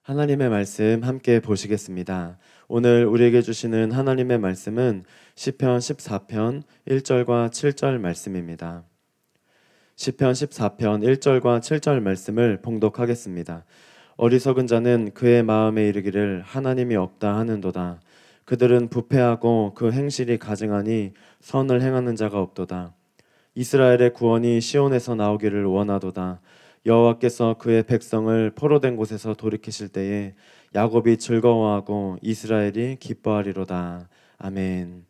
하나님의 말씀 함께 보시겠습니다. 오늘 우리에게 주시는 하나님의 말씀은 시편 14편 1절과 7절 말씀입니다. 시편 14편 1절과 7절 말씀을 봉독하겠습니다. 어리석은 자는 그의 마음에 이르기를 하나님이 없다 하는도다. 그들은 부패하고 그 행실이 가증하니 선을 행하는 자가 없도다. 이스라엘의 구원이 시온에서 나오기를 원하도다. 여호와께서 그의 백성을 포로된 곳에서 돌이키실 때에 야곱이 즐거워하고 이스라엘이 기뻐하리로다. 아멘.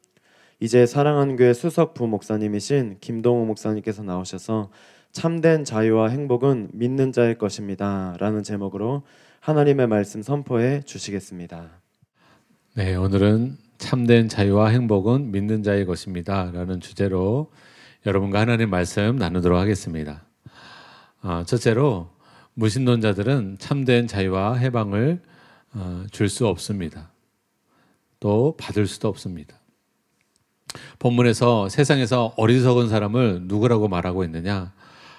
이제 사랑하는 교회 수석 부목사님이신 김동호 목사님께서 나오셔서 참된 자유와 행복은 믿는 자의 것입니다 라는 제목으로 하나님의 말씀 선포해 주시겠습니다. 네, 오늘은 참된 자유와 행복은 믿는 자의 것입니다 라는 주제로 여러분과 하나님의 말씀 나누도록 하겠습니다. 첫째로 무신론자들은 참된 자유와 해방을 줄 수 없습니다. 또 받을 수도 없습니다. 본문에서 세상에서 어리석은 사람을 누구라고 말하고 있느냐?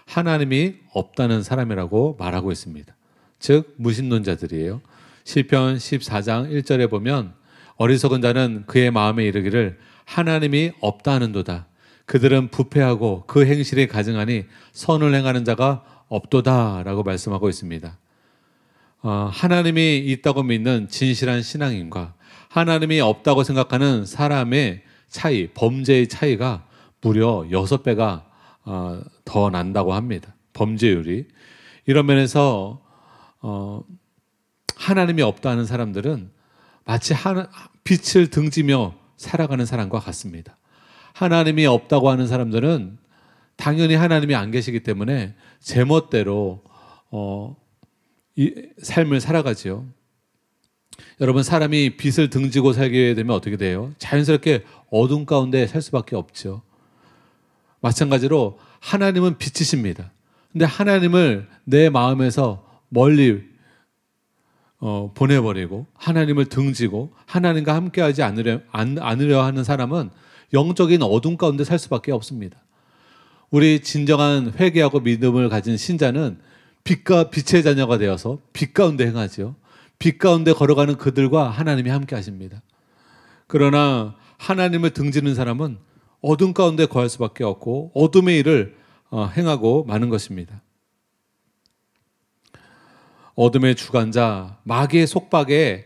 하나님이 없다는 사람이라고 말하고 있습니다. 즉 무신론자들이에요. 시편 14장 1절에 보면 어리석은 자는 그의 마음에 이르기를 하나님이 없다 하는도다. 그들은 부패하고 그 행실이 가증하니 선을 행하는 자가 없도다 라고 말씀하고 있습니다. 하나님이 있다고 믿는 진실한 신앙인과 하나님이 없다고 생각하는 사람의 차이, 범죄의 차이가 무려 6배가 더 난다고 합니다. 범죄율이. 이런 면에서 하나님이 없다는 사람들은 마치 빛을 등지며 살아가는 사람과 같습니다. 하나님이 없다고 하는 사람들은 당연히 하나님이 안 계시기 때문에 제멋대로 이 삶을 살아가지요. 여러분, 사람이 빛을 등지고 살게 되면 어떻게 돼요? 자연스럽게 어둠 가운데 살 수밖에 없죠. 마찬가지로 하나님은 빛이십니다. 근데 하나님을 내 마음에서 멀리 보내버리고 하나님을 등지고 하나님과 함께하지 않으려 하는 사람은 영적인 어둠 가운데 살 수밖에 없습니다. 우리 진정한 회개하고 믿음을 가진 신자는 빛과 빛의 자녀가 되어서 빛 가운데 행하죠. 빛 가운데 걸어가는 그들과 하나님이 함께 하십니다. 그러나 하나님을 등지는 사람은 어둠 가운데 거할 수밖에 없고 어둠의 일을 행하고 마는 것입니다. 어둠의 주관자 마귀의 속박에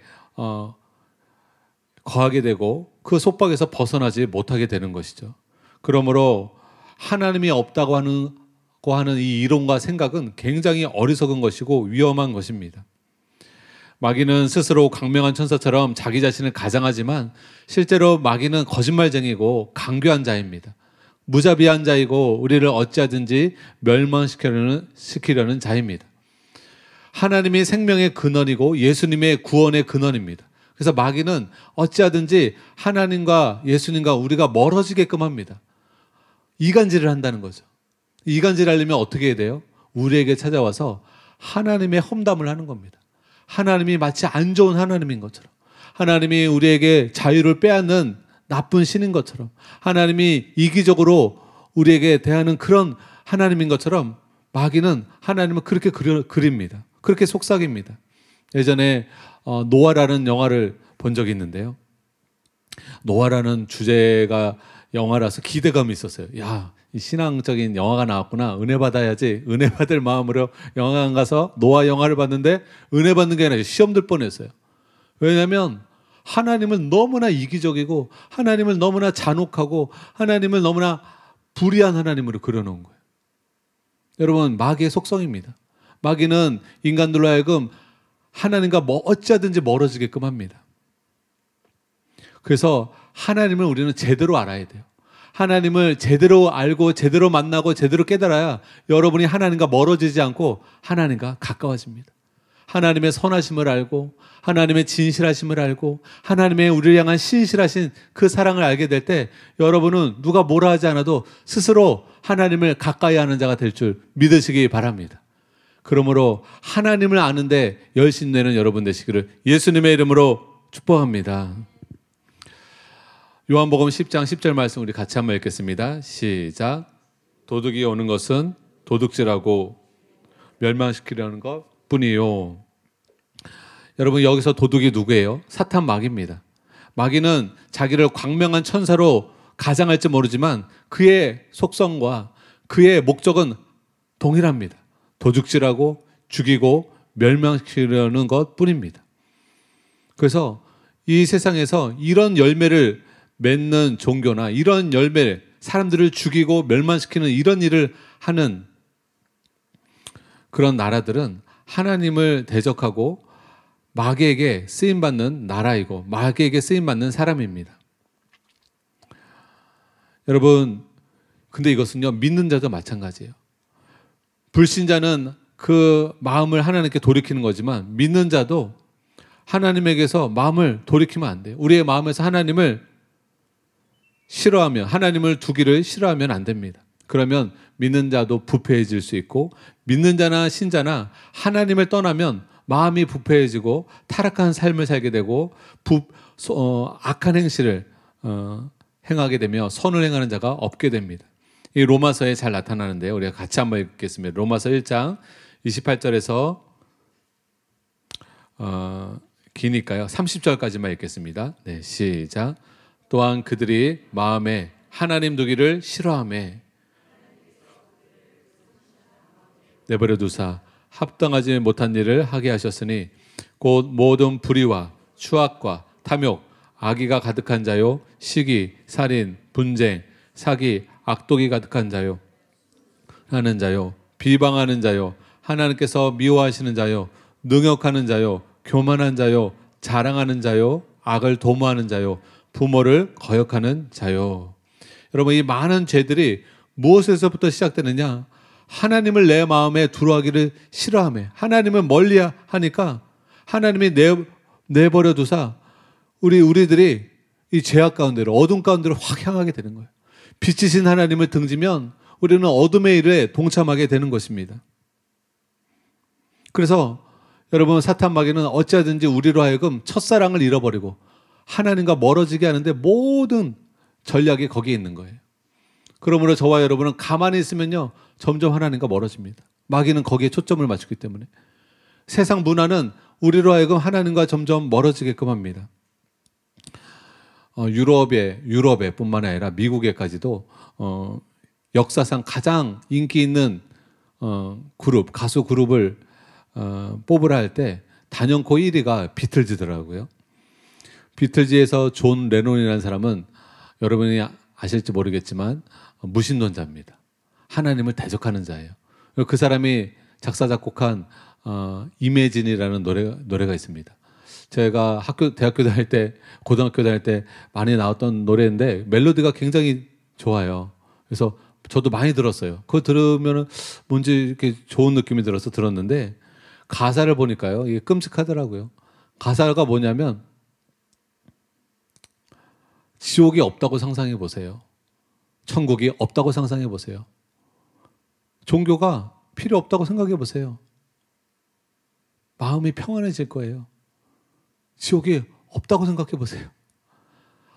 거하게 되고 그 속박에서 벗어나지 못하게 되는 것이죠. 그러므로 하나님이 없다고 하는 이 이론과 생각은 굉장히 어리석은 것이고 위험한 것입니다. 마귀는 스스로 강명한 천사처럼 자기 자신을 가장하지만 실제로 마귀는 거짓말쟁이고 강교한 자입니다. 무자비한 자이고 우리를 어찌하든지 멸망시키려는 자입니다. 하나님이 생명의 근원이고 예수님의 구원의 근원입니다. 그래서 마귀는 어찌하든지 하나님과 예수님과 우리가 멀어지게끔 합니다. 이간질을 한다는 거죠. 이간질을 하려면 어떻게 해야 돼요? 우리에게 찾아와서 하나님의 험담을 하는 겁니다. 하나님이 마치 안 좋은 하나님인 것처럼, 하나님이 우리에게 자유를 빼앗는 나쁜 신인 것처럼, 하나님이 이기적으로 우리에게 대하는 그런 하나님인 것처럼 마귀는 하나님을 그렇게 그립니다. 그렇게 속삭입니다. 예전에 노아라는 영화를 본 적이 있는데요. 노아라는 주제가 영화라서 기대감이 있었어요. 야, 이 신앙적인 영화가 나왔구나. 은혜 받아야지. 은혜 받을 마음으로 영화관 가서 노아 영화를 봤는데 은혜 받는 게 아니라 시험 들 뻔했어요. 왜냐하면 하나님을 너무나 이기적이고 하나님을 너무나 잔혹하고 하나님을 너무나 불의한 하나님으로 그려놓은 거예요. 여러분, 마귀의 속성입니다. 마귀는 인간들로 하여금 하나님과 어찌하든지 멀어지게끔 합니다. 그래서 하나님을 우리는 제대로 알아야 돼요. 하나님을 제대로 알고 제대로 만나고 제대로 깨달아야 여러분이 하나님과 멀어지지 않고 하나님과 가까워집니다. 하나님의 선하심을 알고 하나님의 진실하심을 알고 하나님의 우리를 향한 신실하신 그 사랑을 알게 될 때 여러분은 누가 뭐라 하지 않아도 스스로 하나님을 가까이 하는 자가 될 줄 믿으시기 바랍니다. 그러므로 하나님을 아는데 열심내는 여러분 되시기를 예수님의 이름으로 축복합니다. 요한복음 10장 10절 말씀 우리 같이 한번 읽겠습니다. 시작. 도둑이 오는 것은 도둑질하고 멸망시키려는 것 뿐이요. 여러분 여기서 도둑이 누구예요? 사탄 마귀입니다. 마귀는 자기를 광명한 천사로 가장할지 모르지만 그의 속성과 그의 목적은 동일합니다. 도둑질하고 죽이고 멸망시키려는 것 뿐입니다. 그래서 이 세상에서 이런 열매를 맺는 종교나 이런 열매를 사람들을 죽이고 멸망시키는 이런 일을 하는 그런 나라들은 하나님을 대적하고 마귀에게 쓰임받는 나라이고 마귀에게 쓰임받는 사람입니다. 여러분, 근데 이것은요, 믿는 자도 마찬가지예요. 불신자는 그 마음을 하나님께 돌이키는 거지만 믿는 자도 하나님에게서 마음을 돌이키면 안 돼요. 우리의 마음에서 하나님을 싫어하면, 하나님을 두기를 싫어하면 안 됩니다. 그러면 믿는 자도 부패해질 수 있고 믿는 자나 신자나 하나님을 떠나면 마음이 부패해지고 타락한 삶을 살게 되고 악한 행실을 행하게 되며 선을 행하는 자가 없게 됩니다. 이 로마서에 잘 나타나는데요. 우리가 같이 한번 읽겠습니다. 로마서 1장 28절에서 기니까요. 30절까지만 읽겠습니다. 네, 시작. 또한 그들이 마음에 하나님 두기를 싫어하며 내버려 두사 합당하지 못한 일을 하게 하셨으니 곧 모든 불의와 추악과 탐욕, 악의가 가득한 자요, 시기, 살인, 분쟁, 사기, 악독이 가득한 자요, 하는 자요, 비방하는 자요, 하나님께서 미워하시는 자요, 능욕하는 자요, 교만한 자요, 자랑하는 자요, 악을 도모하는 자요, 부모를 거역하는 자요. 여러분, 이 많은 죄들이 무엇에서부터 시작되느냐? 하나님을 내 마음에 들어가기를 싫어하며 하나님을 멀리 하니까 하나님이 내버려 두사 우리들이 이 죄악 가운데로 어둠 가운데로 확 향하게 되는 거예요. 빛이신 하나님을 등지면 우리는 어둠의 일에 동참하게 되는 것입니다. 그래서 여러분, 사탄 마귀는 어찌하든지 우리로 하여금 첫사랑을 잃어버리고 하나님과 멀어지게 하는데 모든 전략이 거기에 있는 거예요. 그러므로 저와 여러분은 가만히 있으면요, 점점 하나님과 멀어집니다. 마귀는 거기에 초점을 맞추기 때문에 세상 문화는 우리로 하여금 하나님과 점점 멀어지게끔 합니다. 유럽에 뿐만 아니라 미국에까지도 역사상 가장 인기 있는 가수 그룹을 뽑으라 할 때 단연코 1위가 비틀즈더라고요. 비틀즈에서 존 레논이라는 사람은 여러분이 아실지 모르겠지만 무신론자입니다. 하나님을 대적하는 자예요. 그 사람이 작사 작곡한 이매진이라는 노래가 있습니다. 제가 대학교 다닐 때, 고등학교 다닐 때 많이 나왔던 노래인데 멜로디가 굉장히 좋아요. 그래서 저도 많이 들었어요. 그거 들으면 뭔지 이렇게 좋은 느낌이 들어서 들었는데 가사를 보니까요, 이게 끔찍하더라고요. 가사가 뭐냐면 지옥이 없다고 상상해 보세요. 천국이 없다고 상상해 보세요. 종교가 필요 없다고 생각해 보세요. 마음이 평안해질 거예요. 지옥이 없다고 생각해 보세요.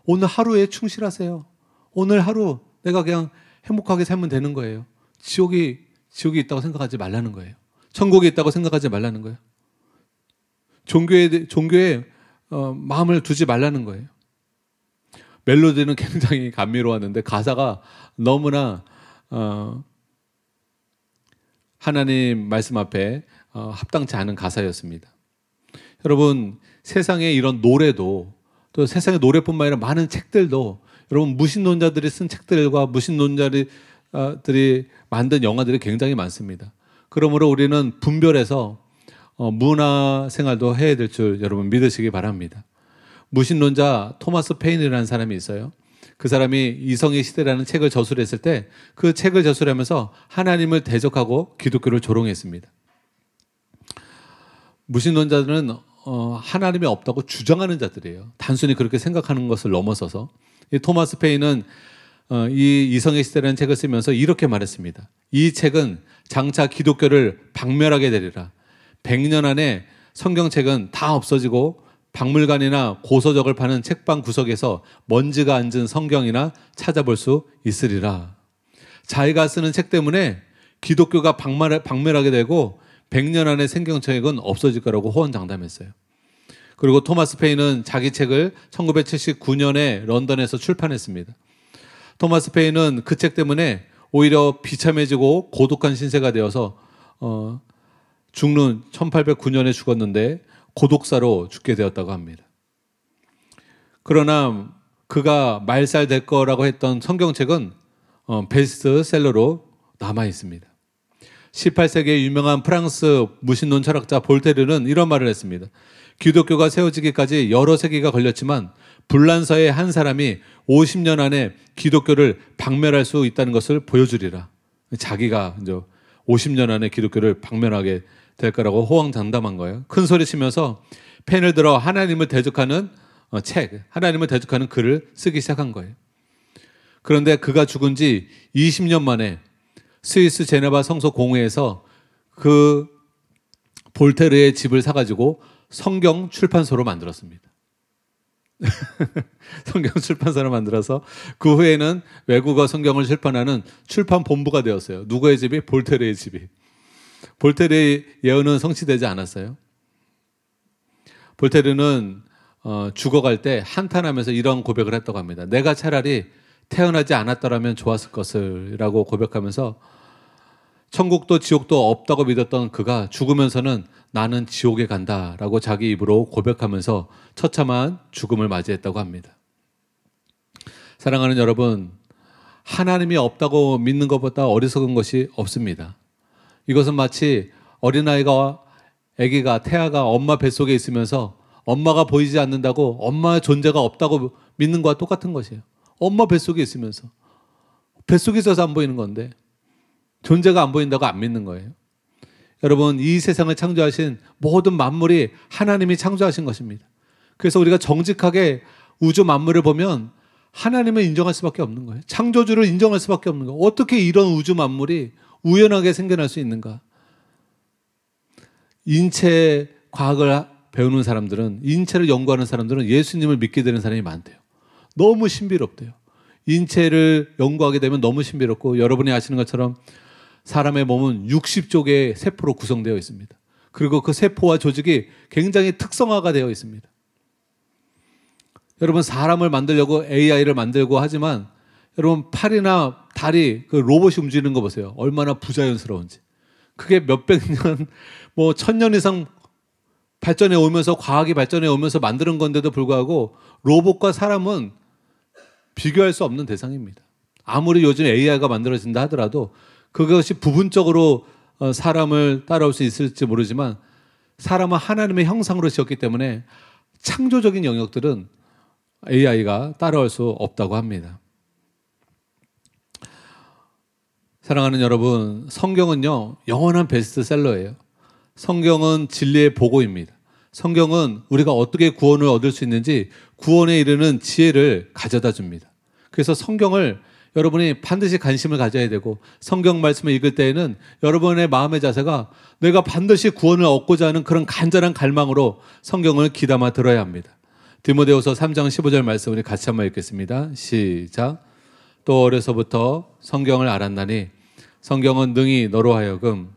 오늘 하루에 충실하세요. 오늘 하루 내가 그냥 행복하게 살면 되는 거예요. 지옥이 있다고 생각하지 말라는 거예요. 천국이 있다고 생각하지 말라는 거예요. 종교에 마음을 두지 말라는 거예요. 멜로디는 굉장히 감미로웠는데 가사가 너무나 하나님 말씀 앞에 합당치 않은 가사였습니다. 여러분, 세상에 이런 노래도, 또 세상의 노래뿐만 아니라 많은 책들도, 여러분, 무신론자들이 쓴 책들과 무신론자들이 만든 영화들이 굉장히 많습니다. 그러므로 우리는 분별해서 문화 생활도 해야 될 줄 여러분 믿으시기 바랍니다. 무신론자 토마스 페인이라는 사람이 있어요. 그 사람이 이성의 시대라는 책을 저술했을 때 그 책을 저술하면서 하나님을 대적하고 기독교를 조롱했습니다. 무신론자들은 하나님이 없다고 주장하는 자들이에요. 단순히 그렇게 생각하는 것을 넘어서서. 이 토마스 페인은 이 이성의 시대라는 책을 쓰면서 이렇게 말했습니다. 이 책은 장차 기독교를 박멸하게 되리라. 100년 안에 성경책은 다 없어지고 박물관이나 고서적을 파는 책방 구석에서 먼지가 앉은 성경이나 찾아볼 수 있으리라. 자기가 쓰는 책 때문에 기독교가 박멸하게 되고 100년 안에 성경책은 없어질 거라고 호언장담했어요. 그리고 토마스 페인은 자기 책을 1979년에 런던에서 출판했습니다. 토마스 페인은 그 책 때문에 오히려 비참해지고 고독한 신세가 되어서 죽는 1809년에 죽었는데 고독사로 죽게 되었다고 합니다. 그러나 그가 말살될 거라고 했던 성경책은 베스트셀러로 남아 있습니다. 18세기의 유명한 프랑스 무신론 철학자 볼테르는 이런 말을 했습니다. 기독교가 세워지기까지 여러 세기가 걸렸지만 불란서의 한 사람이 50년 안에 기독교를 박멸할 수 있다는 것을 보여주리라. 자기가 이제 50년 안에 기독교를 박멸하게 될 거라고 호언장담한 거예요. 큰 소리 치면서 펜을 들어 하나님을 대적하는 책, 하나님을 대적하는 글을 쓰기 시작한 거예요. 그런데 그가 죽은 지 20년 만에 스위스 제네바 성서 공회에서 그 볼테르의 집을 사가지고 성경 출판소로 만들었습니다. 성경 출판사로 만들어서 그 후에는 외국어 성경을 출판하는 출판 본부가 되었어요. 누구의 집이? 볼테르의 집이. 볼테르의 예언은 성취되지 않았어요. 볼테르는 죽어갈 때 한탄하면서 이런 고백을 했다고 합니다. 내가 차라리 태어나지 않았더라면 좋았을 것을 라고 고백하면서 천국도 지옥도 없다고 믿었던 그가 죽으면서는 나는 지옥에 간다라고 자기 입으로 고백하면서 처참한 죽음을 맞이했다고 합니다. 사랑하는 여러분, 하나님이 없다고 믿는 것보다 어리석은 것이 없습니다. 이것은 마치 어린아이가, 아기가, 태아가 엄마 뱃속에 있으면서 엄마가 보이지 않는다고 엄마의 존재가 없다고 믿는 것과 똑같은 것이에요. 엄마 뱃속에 있으면서 뱃속에 있어서 안 보이는 건데 존재가 안 보인다고 안 믿는 거예요. 여러분, 이 세상을 창조하신 모든 만물이 하나님이 창조하신 것입니다. 그래서 우리가 정직하게 우주 만물을 보면 하나님을 인정할 수밖에 없는 거예요. 창조주를 인정할 수밖에 없는 거예요. 어떻게 이런 우주 만물이 우연하게 생겨날 수 있는가? 인체 과학을 배우는 사람들은, 인체를 연구하는 사람들은 예수님을 믿게 되는 사람이 많대요. 너무 신비롭대요. 인체를 연구하게 되면 너무 신비롭고, 여러분이 아시는 것처럼 사람의 몸은 60조 개의 세포로 구성되어 있습니다. 그리고 그 세포와 조직이 굉장히 특성화가 되어 있습니다. 여러분, 사람을 만들려고 AI를 만들고 하지만 여러분, 팔이나 다리, 그 로봇이 움직이는 거 보세요. 얼마나 부자연스러운지. 그게 몇백 년, 뭐 1000년 이상 발전해 오면서, 과학이 발전해 오면서 만드는 건데도 불구하고 로봇과 사람은 비교할 수 없는 대상입니다. 아무리 요즘 AI가 만들어진다 하더라도 그것이 부분적으로 사람을 따라올 수 있을지 모르지만 사람은 하나님의 형상으로 지었기 때문에 창조적인 영역들은 AI가 따라올 수 없다고 합니다. 사랑하는 여러분, 성경은요, 영원한 베스트셀러예요. 성경은 진리의 보고입니다. 성경은 우리가 어떻게 구원을 얻을 수 있는지 구원에 이르는 지혜를 가져다 줍니다. 그래서 성경을 여러분이 반드시 관심을 가져야 되고, 성경 말씀을 읽을 때에는 여러분의 마음의 자세가 내가 반드시 구원을 얻고자 하는 그런 간절한 갈망으로 성경을 귀담아 들어야 합니다. 디모데후서 3장 15절 말씀 우리 같이 한번 읽겠습니다. 시작. 또 어려서부터 성경을 알았나니 성경은 능히 너로 하여금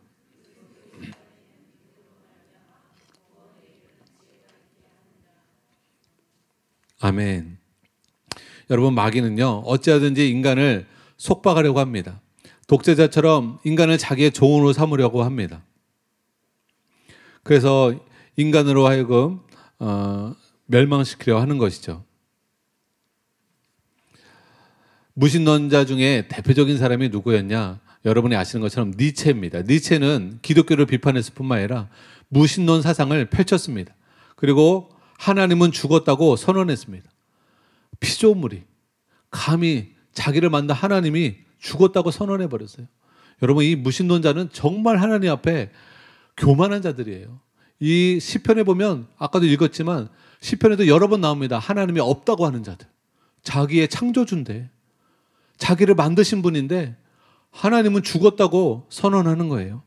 아멘. 여러분, 마귀는요, 어찌하든지 인간을 속박하려고 합니다. 독재자처럼 인간을 자기의 종으로 삼으려고 합니다. 그래서 인간으로 하여금 멸망시키려 하는 것이죠. 무신론자 중에 대표적인 사람이 누구였냐? 여러분이 아시는 것처럼 니체입니다. 니체는 기독교를 비판했을 뿐만 아니라 무신론 사상을 펼쳤습니다. 그리고 하나님은 죽었다고 선언했습니다. 피조물이 감히 자기를 만든 하나님이 죽었다고 선언해버렸어요. 여러분, 이 무신론자는 정말 하나님 앞에 교만한 자들이에요. 이 시편에 보면 아까도 읽었지만 시편에도 여러 번 나옵니다. 하나님이 없다고 하는 자들. 자기의 창조주인데, 자기를 만드신 분인데 하나님은 죽었다고 선언하는 거예요.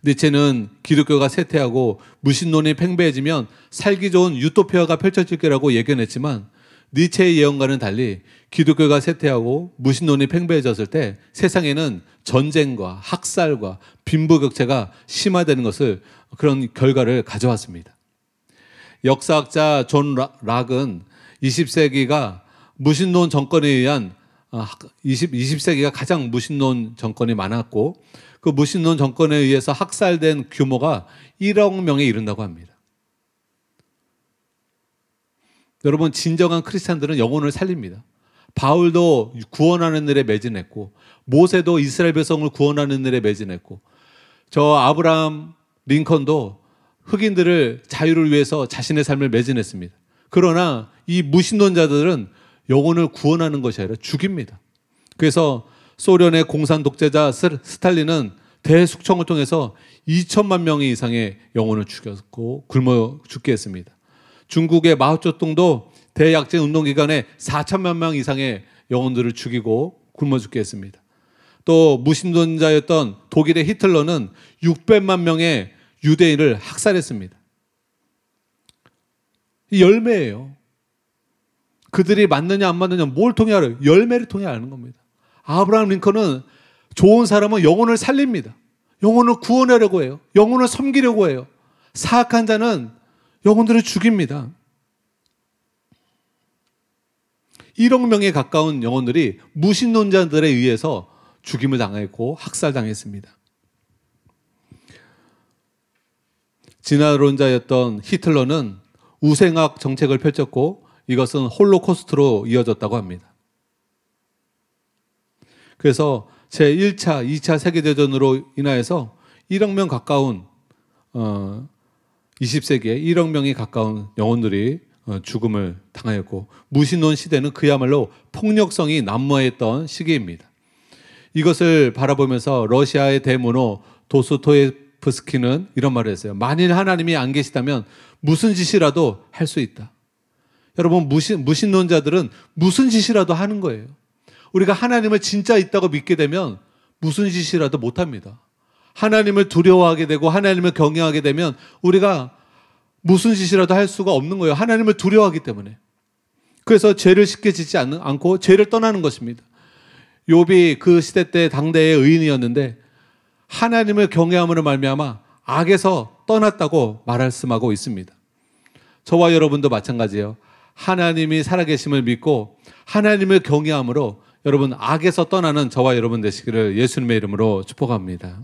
니체는 기독교가 쇠퇴하고 무신론이 팽배해지면 살기 좋은 유토피아가 펼쳐질 거라고 예견했지만, 니체의 예언과는 달리 기독교가 쇠퇴하고 무신론이 팽배해졌을 때 세상에는 전쟁과 학살과 빈부격차가 심화되는 것을, 그런 결과를 가져왔습니다. 역사학자 존 락은 20세기가 무신론 정권에 의한 20세기가 가장 무신론 정권이 많았고 그 무신론 정권에 의해서 학살된 규모가 1억 명에 이른다고 합니다. 여러분, 진정한 크리스찬들은 영혼을 살립니다. 바울도 구원하는 일에 매진했고 모세도 이스라엘 백성을 구원하는 일에 매진했고 저 아브라함 링컨도 흑인들을 자유를 위해서 자신의 삶을 매진했습니다. 그러나 이 무신론자들은 영혼을 구원하는 것이 아니라 죽입니다. 그래서 소련의 공산 독재자 스탈린은 대숙청을 통해서 2천만 명 이상의 영혼을 죽였고 굶어 죽게 했습니다. 중국의 마오쩌둥도 대약제 운동 기간에 4천만 명 이상의 영혼들을 죽이고 굶어 죽게 했습니다. 또 무신론자였던 독일의 히틀러는 600만 명의 유대인을 학살했습니다. 이 열매예요. 그들이 맞느냐 안 맞느냐 뭘 통해 알아요? 열매를 통해 아는 겁니다. 아브라함 링컨은 좋은 사람은 영혼을 살립니다. 영혼을 구원하려고 해요. 영혼을 섬기려고 해요. 사악한 자는 영혼들을 죽입니다. 1억 명에 가까운 영혼들이 무신론자들에 의해서 죽임을 당했고 학살당했습니다. 진화론자였던 히틀러는 우생학 정책을 펼쳤고 이것은 홀로코스트로 이어졌다고 합니다. 그래서 제1차, 2차 세계대전으로 인하여서 1억 명 가까운 20세기에 1억 명이 가까운 영혼들이 죽음을 당하였고 무신론 시대는 그야말로 폭력성이 난무했던 시기입니다. 이것을 바라보면서 러시아의 대문호 도스토옙스키는 이런 말을 했어요. 만일 하나님이 안 계시다면 무슨 짓이라도 할 수 있다. 여러분, 무신론자들은 무슨 짓이라도 하는 거예요. 우리가 하나님을 진짜 있다고 믿게 되면 무슨 짓이라도 못합니다. 하나님을 두려워하게 되고 하나님을 경외하게 되면 우리가 무슨 짓이라도 할 수가 없는 거예요. 하나님을 두려워하기 때문에. 그래서 죄를 쉽게 짓지 않고 죄를 떠나는 것입니다. 욥이 그 시대 때 당대의 의인이었는데 하나님을 경외함으로 말미암아 악에서 떠났다고 말씀하고 있습니다. 저와 여러분도 마찬가지예요. 하나님이 살아계심을 믿고 하나님을 경외함으로 여러분 악에서 떠나는 저와 여러분 되시기를 예수님의 이름으로 축복합니다.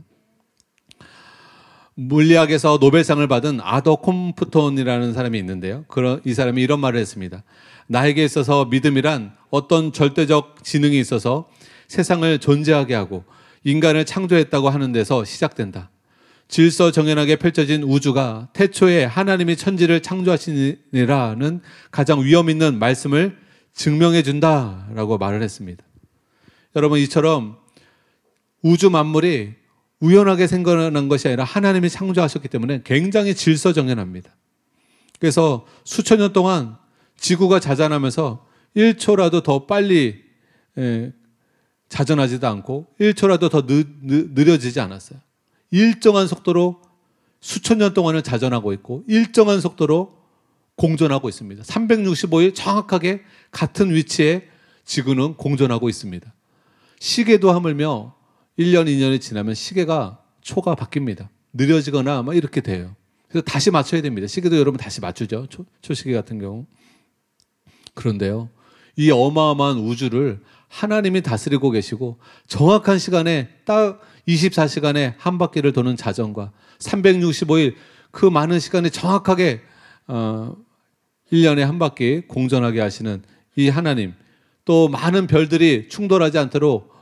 물리학에서 노벨상을 받은 아더 콤프톤이라는 사람이 있는데요. 이 사람이 이런 말을 했습니다. 나에게 있어서 믿음이란 어떤 절대적 지능이 있어서 세상을 존재하게 하고 인간을 창조했다고 하는 데서 시작된다. 질서정연하게 펼쳐진 우주가 태초에 하나님이 천지를 창조하시니라는 가장 위험 있는 말씀을 증명해 준다라고 말을 했습니다. 여러분, 이처럼 우주 만물이 우연하게 생겨난 것이 아니라 하나님이 창조하셨기 때문에 굉장히 질서정연합니다. 그래서 수천 년 동안 지구가 자전하면서 1초라도 더 빨리 자전하지도 않고 1초라도 더 느려지지 않았어요. 일정한 속도로 수천 년 동안을 자전하고 있고 일정한 속도로 공전하고 있습니다. 365일 정확하게 같은 위치에 지구는 공전하고 있습니다. 시계도 하물며 1년, 2년이 지나면 시계가 초가 바뀝니다. 느려지거나 막 이렇게 돼요. 그래서 다시 맞춰야 됩니다. 시계도 여러분 다시 맞추죠. 초시계 같은 경우. 그런데요, 이 어마어마한 우주를 하나님이 다스리고 계시고 정확한 시간에 딱 24시간에 한 바퀴를 도는 자전과 365일 그 많은 시간에 정확하게 1년에 한 바퀴 공전하게 하시는 이 하나님, 또 많은 별들이 충돌하지 않도록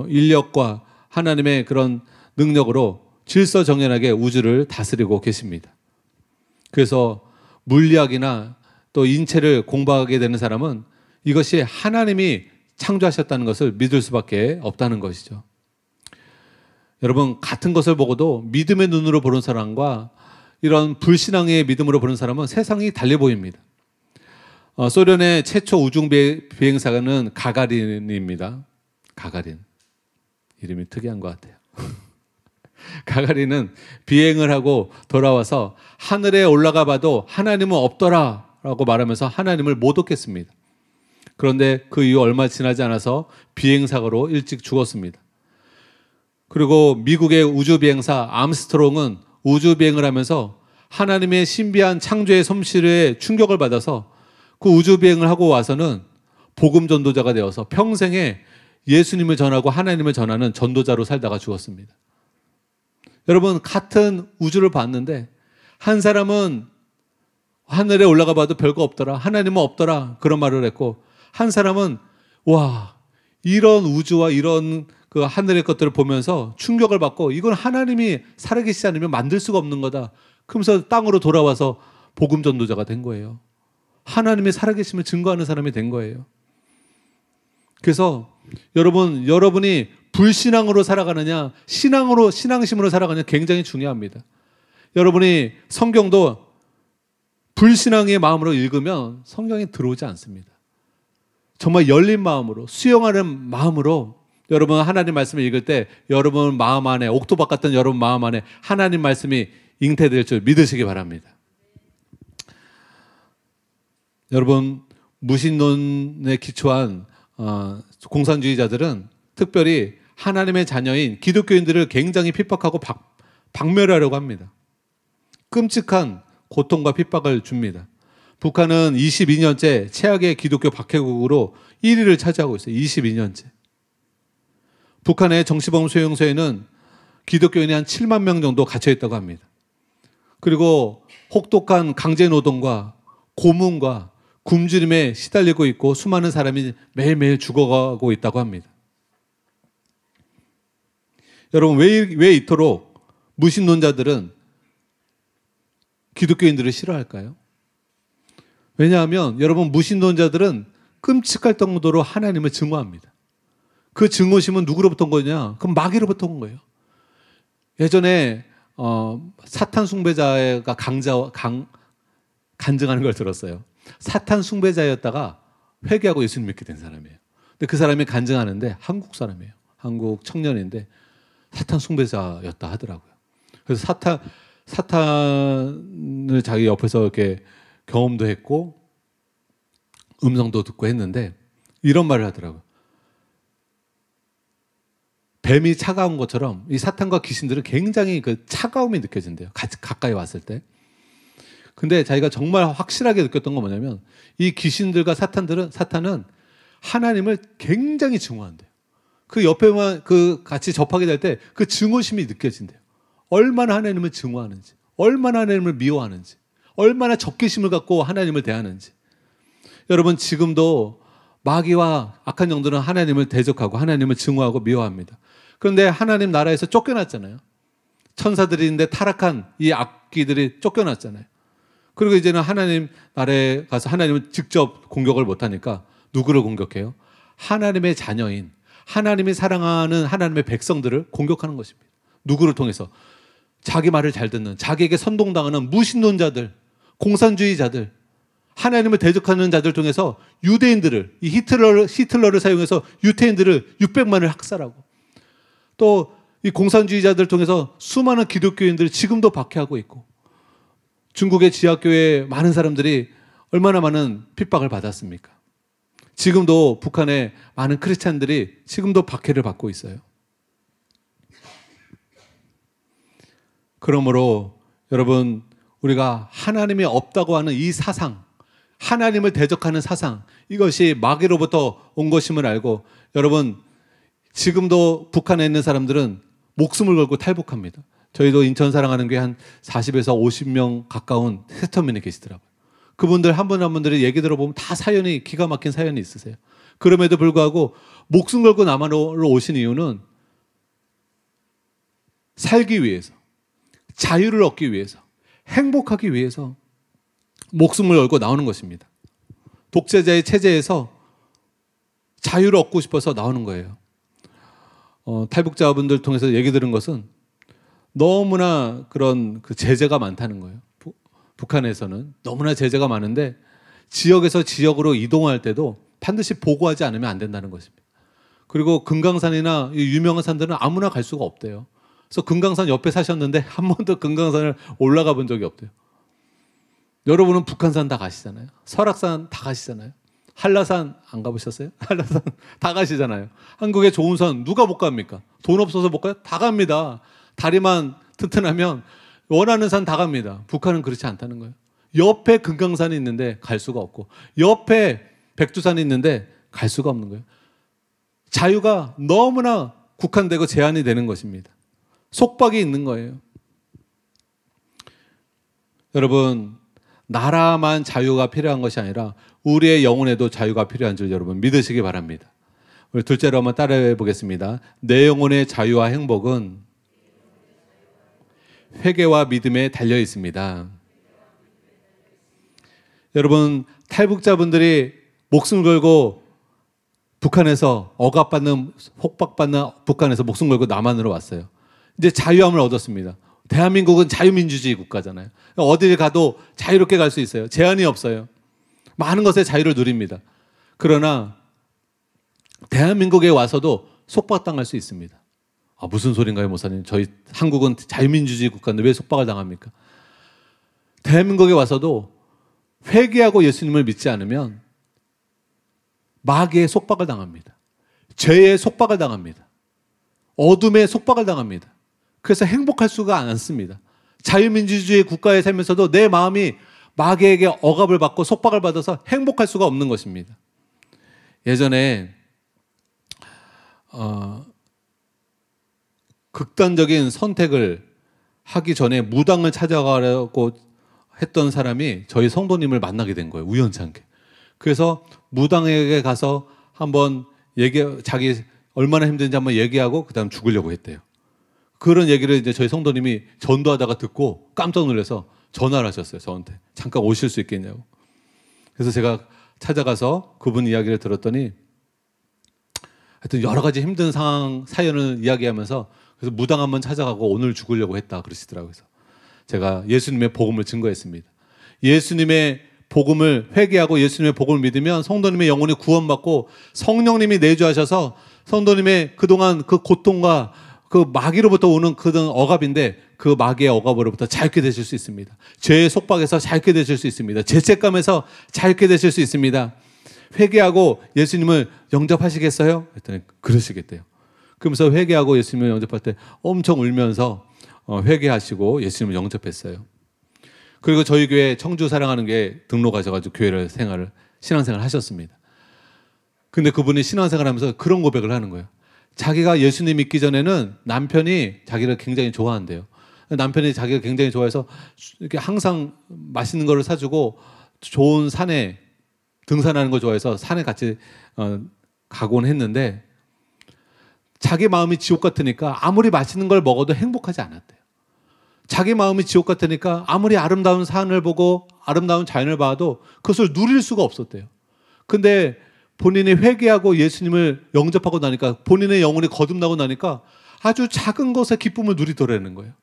인력과 하나님의 그런 능력으로 질서정연하게 우주를 다스리고 계십니다. 그래서 물리학이나 또 인체를 공부하게 되는 사람은 이것이 하나님이 창조하셨다는 것을 믿을 수밖에 없다는 것이죠. 여러분, 같은 것을 보고도 믿음의 눈으로 보는 사람과 이런 불신앙의 믿음으로 보는 사람은 세상이 달리 보입니다. 소련의 최초 우주 비행사는 가가린입니다. 가가린. 이름이 특이한 것 같아요. 가가린은 비행을 하고 돌아와서 하늘에 올라가 봐도 하나님은 없더라 라고 말하면서 하나님을 모독했습니다. 그런데 그 이후 얼마 지나지 않아서 비행사고로 일찍 죽었습니다. 그리고 미국의 우주비행사 암스트롱은 우주비행을 하면서 하나님의 신비한 창조의 솜씨에 충격을 받아서 그 우주 비행을 하고 와서는 복음 전도자가 되어서 평생에 예수님을 전하고 하나님을 전하는 전도자로 살다가 죽었습니다. 여러분, 같은 우주를 봤는데 한 사람은 하늘에 올라가 봐도 별거 없더라, 하나님은 없더라, 그런 말을 했고, 한 사람은 와, 이런 우주와 이런 그 하늘의 것들을 보면서 충격을 받고 이건 하나님이 살아계시지 않으면 만들 수가 없는 거다. 그러면서 땅으로 돌아와서 복음 전도자가 된 거예요. 하나님이 살아계심을 증거하는 사람이 된 거예요. 그래서 여러분이 불신앙으로 살아가느냐, 신앙심으로 살아가느냐 굉장히 중요합니다. 여러분이 성경도 불신앙의 마음으로 읽으면 성경이 들어오지 않습니다. 정말 열린 마음으로, 수용하는 마음으로 여러분 하나님 말씀을 읽을 때 여러분 마음 안에, 옥토박 같은 여러분 마음 안에 하나님 말씀이 잉태될 줄 믿으시기 바랍니다. 여러분, 무신론에 기초한 공산주의자들은 특별히 하나님의 자녀인 기독교인들을 굉장히 핍박하고 박멸하려고 합니다. 끔찍한 고통과 핍박을 줍니다. 북한은 22년째 최악의 기독교 박해국으로 1위를 차지하고 있어요. 22년째. 북한의 정시범 수용소에는 기독교인이 한 7만 명 정도 갇혀 있다고 합니다. 그리고 혹독한 강제노동과 고문과 굶주림에 시달리고 있고 수많은 사람이 매일매일 죽어가고 있다고 합니다. 여러분, 왜 이토록 무신론자들은 기독교인들을 싫어할까요? 왜냐하면 여러분, 무신론자들은 끔찍할 정도로 하나님을 증오합니다. 그 증오심은 누구로부터 온 거냐? 그럼 마귀로부터 온 거예요. 예전에 사탄 숭배자가 간증하는 걸 들었어요. 사탄 숭배자였다가 회개하고 예수님 믿게 된 사람이에요. 근데 그 사람이 간증하는데 한국 사람이에요. 한국 청년인데 사탄 숭배자였다 하더라고요. 그래서 사탄을 자기 옆에서 이렇게 경험도 했고 음성도 듣고 했는데 이런 말을 하더라고요. 뱀이 차가운 것처럼 이 사탄과 귀신들은 굉장히 그 차가움이 느껴진대요. 가까이 왔을 때. 근데 자기가 정말 확실하게 느꼈던 건 뭐냐면 이 귀신들과 사탄은 하나님을 굉장히 증오한대요. 그 옆에만 같이 접하게 될 때 그 증오심이 느껴진대요. 얼마나 하나님을 증오하는지, 얼마나 하나님을 미워하는지, 얼마나 적개심을 갖고 하나님을 대하는지. 여러분, 지금도 마귀와 악한 영들은 하나님을 대적하고 하나님을 증오하고 미워합니다. 그런데 하나님 나라에서 쫓겨났잖아요. 천사들인데 타락한 이 악귀들이 쫓겨났잖아요. 그리고 이제는 하나님 나라에 가서 하나님을 직접 공격을 못하니까 누구를 공격해요? 하나님의 자녀인, 하나님이 사랑하는 하나님의 백성들을 공격하는 것입니다. 누구를 통해서? 자기 말을 잘 듣는, 자기에게 선동당하는 무신론자들, 공산주의자들, 하나님을 대적하는 자들 통해서 유대인들을, 이 히틀러를 사용해서 유태인들을 600만을 학살하고, 또 이 공산주의자들 통해서 수많은 기독교인들을 지금도 박해하고 있고, 중국의 지하교회 많은 사람들이 얼마나 많은 핍박을 받았습니까? 지금도 북한의 많은 크리스찬들이 지금도 박해를 받고 있어요. 그러므로 여러분, 우리가 하나님이 없다고 하는 이 사상, 하나님을 대적하는 사상, 이것이 마귀로부터 온 것임을 알고, 여러분, 지금도 북한에 있는 사람들은 목숨을 걸고 탈북합니다. 저희도 인천 사랑하는 교회 한 40에서 50명 가까운 세터민이 계시더라고요. 그분들 한 분 한 분들의 얘기 들어보면 다 사연이, 기가 막힌 사연이 있으세요. 그럼에도 불구하고 목숨 걸고 남한으로 오신 이유는 살기 위해서, 자유를 얻기 위해서, 행복하기 위해서 목숨을 걸고 나오는 것입니다. 독재자의 체제에서 자유를 얻고 싶어서 나오는 거예요. 탈북자분들 통해서 얘기 들은 것은 너무나 그런 그 제재가 많다는 거예요. 북한에서는 너무나 제재가 많은데 지역에서 지역으로 이동할 때도 반드시 보고하지 않으면 안 된다는 것입니다. 그리고 금강산이나 유명한 산들은 아무나 갈 수가 없대요. 그래서 금강산 옆에 사셨는데 한 번도 금강산을 올라가 본 적이 없대요. 여러분은 북한산 다 가시잖아요. 설악산 다 가시잖아요. 한라산 안 가보셨어요? 한라산 다 가시잖아요. 한국의 좋은 산 누가 못 갑니까? 돈 없어서 못 가요? 다 갑니다. 다리만 튼튼하면 원하는 산 다 갑니다. 북한은 그렇지 않다는 거예요. 옆에 금강산이 있는데 갈 수가 없고 옆에 백두산이 있는데 갈 수가 없는 거예요. 자유가 너무나 국한되고 제한이 되는 것입니다. 속박이 있는 거예요. 여러분, 나라만 자유가 필요한 것이 아니라 우리의 영혼에도 자유가 필요한 줄 여러분 믿으시기 바랍니다. 우리 둘째로 한번 따라해 보겠습니다. 내 영혼의 자유와 행복은 회개와 믿음에 달려 있습니다. 여러분, 탈북자분들이 목숨 걸고 북한에서 억압받는, 폭박받는 북한에서 목숨 걸고 남한으로 왔어요. 이제 자유함을 얻었습니다. 대한민국은 자유민주주의 국가잖아요. 어딜 가도 자유롭게 갈 수 있어요. 제한이 없어요. 많은 것에 자유를 누립니다. 그러나 대한민국에 와서도 속박당할 수 있습니다. 아, 무슨 소린가요, 목사님? 저희 한국은 자유민주주의 국가인데 왜 속박을 당합니까? 대한민국에 와서도 회개하고 예수님을 믿지 않으면 마귀의 속박을 당합니다. 죄의 속박을 당합니다. 어둠의 속박을 당합니다. 그래서 행복할 수가 않습니다. 자유민주주의 국가에 살면서도 내 마음이 마귀에게 억압을 받고 속박을 받아서 행복할 수가 없는 것입니다. 예전에 극단적인 선택을 하기 전에 무당을 찾아가려고 했던 사람이 저희 성도님을 만나게 된 거예요. 우연찮게. 그래서 무당에게 가서 한번 자기 얼마나 힘든지 한번 얘기하고 그다음 죽으려고 했대요. 그런 얘기를 이제 저희 성도님이 전도하다가 듣고 깜짝 놀라서 전화를 하셨어요. 저한테. 잠깐 오실 수 있겠냐고. 그래서 제가 찾아가서 그분 이야기를 들었더니 하여튼 여러 가지 힘든 상황, 사연을 이야기하면서 그래서 무당 한번 찾아가고 오늘 죽으려고 했다 그러시더라고요. 그래서 제가 예수님의 복음을 증거했습니다. 예수님의 복음을 회개하고 예수님의 복음을 믿으면 성도님의 영혼이 구원받고 성령님이 내주하셔서 성도님의 그동안 그 고통과 그 마귀로부터 오는 그런 억압인데 그 마귀의 억압으로부터 자유케 되실 수 있습니다. 죄의 속박에서 자유케 되실 수 있습니다. 죄책감에서 자유케 되실 수 있습니다. 회개하고 예수님을 영접하시겠어요? 했더니 그러시겠대요. 그러면서 회개하고 예수님을 영접할 때 엄청 울면서 회개하시고 예수님을 영접했어요. 그리고 저희 교회 청주 사랑하는 게 등록하셔가지고 교회를 신앙생활을 하셨습니다. 근데 그분이 신앙생활 하면서 그런 고백을 하는 거예요. 자기가 예수님 믿기 전에는 남편이 자기를 굉장히 좋아한대요. 남편이 자기를 굉장히 좋아해서 이렇게 항상 맛있는 거를 사주고 좋은 산에 등산하는 걸 좋아해서 산에 같이 가곤 했는데 자기 마음이 지옥 같으니까 아무리 맛있는 걸 먹어도 행복하지 않았대요. 자기 마음이 지옥 같으니까 아무리 아름다운 산을 보고 아름다운 자연을 봐도 그것을 누릴 수가 없었대요. 근데 본인이 회개하고 예수님을 영접하고 나니까 본인의 영혼이 거듭나고 나니까 아주 작은 것의 기쁨을 누리더라는 거예요.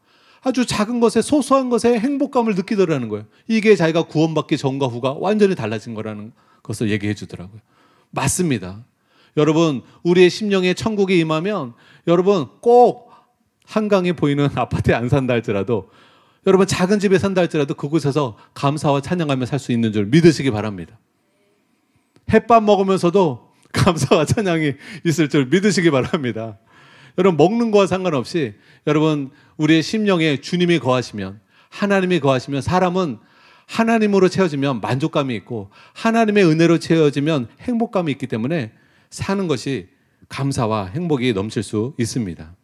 아주 작은 것에 소소한 것에 행복감을 느끼더라는 거예요. 이게 자기가 구원받기 전과 후가 완전히 달라진 거라는 것을 얘기해 주더라고요. 맞습니다. 여러분, 우리의 심령에 천국이 임하면 여러분 꼭 한강에 보이는 아파트에 안 산다 할지라도 여러분 작은 집에 산다 할지라도 그곳에서 감사와 찬양하며 살 수 있는 줄 믿으시기 바랍니다. 햇밥 먹으면서도 감사와 찬양이 있을 줄 믿으시기 바랍니다. 여러분 먹는 거와 상관없이 여러분 우리의 심령에 주님이 거하시면 하나님이 거하시면 사람은 하나님으로 채워지면 만족감이 있고 하나님의 은혜로 채워지면 행복감이 있기 때문에 사는 것이 감사와 행복이 넘칠 수 있습니다.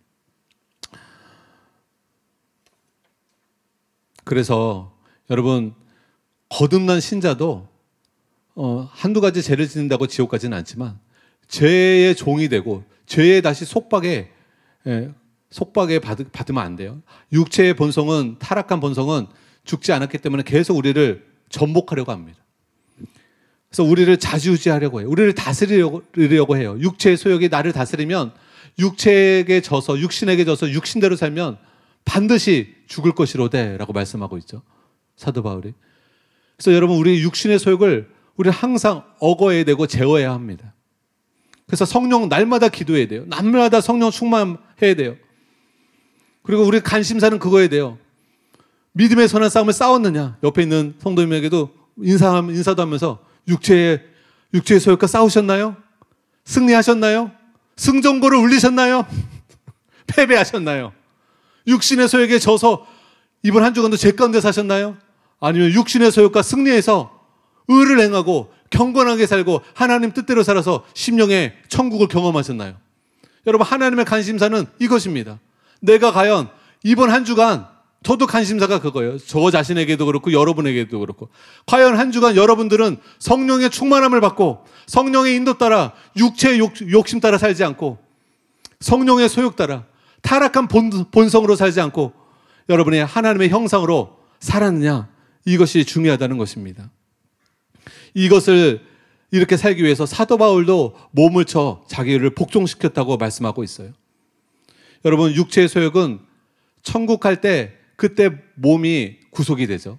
그래서 여러분 거듭난 신자도 한두 가지 죄를 짓는다고 지옥 가지는 않지만 죄의 종이 되고 죄의 다시 속박에 받으면 안 돼요. 육체의 본성은 타락한 본성은 죽지 않았기 때문에 계속 우리를 전복하려고 합니다. 그래서 우리를 좌지우지하려고 해요. 우리를 다스리려고 해요. 육체의 소욕이 나를 다스리면 육체에게 져서 육신에게 져서 육신대로 살면 반드시 죽을 것이로되 라고 말씀하고 있죠. 사도 바울이. 그래서 여러분 우리 육신의 소욕을 우리 항상 억어야 되고 제어해야 합니다. 그래서 성령 날마다 기도해야 돼요. 날마다 성령 충만해야 돼요. 그리고 우리 관심사는 그거여야 돼요. 믿음의 선한 싸움을 싸웠느냐. 옆에 있는 성도님에게도 인사도 하면서 육체의 소욕과 싸우셨나요? 승리하셨나요? 승전고를 울리셨나요? 패배하셨나요? 육신의 소욕에 져서 이번 한 주간도 죄 가운데 사셨나요? 아니면 육신의 소욕과 승리해서 의를 행하고 경건하게 살고 하나님 뜻대로 살아서 심령의 천국을 경험하셨나요? 여러분, 하나님의 관심사는 이것입니다. 내가 과연 이번 한 주간, 저도 관심사가 그거예요. 저 자신에게도 그렇고 여러분에게도 그렇고, 과연 한 주간 여러분들은 성령의 충만함을 받고 성령의 인도 따라 육체의 욕심 따라 살지 않고 성령의 소욕 따라 타락한 본성으로 살지 않고 여러분의 하나님의 형상으로 살았느냐, 이것이 중요하다는 것입니다. 이것을 이렇게 살기 위해서 사도 바울도 몸을 쳐 자기를 복종시켰다고 말씀하고 있어요. 여러분, 육체의 소욕은 천국 갈 때 그때 몸이 구속이 되죠.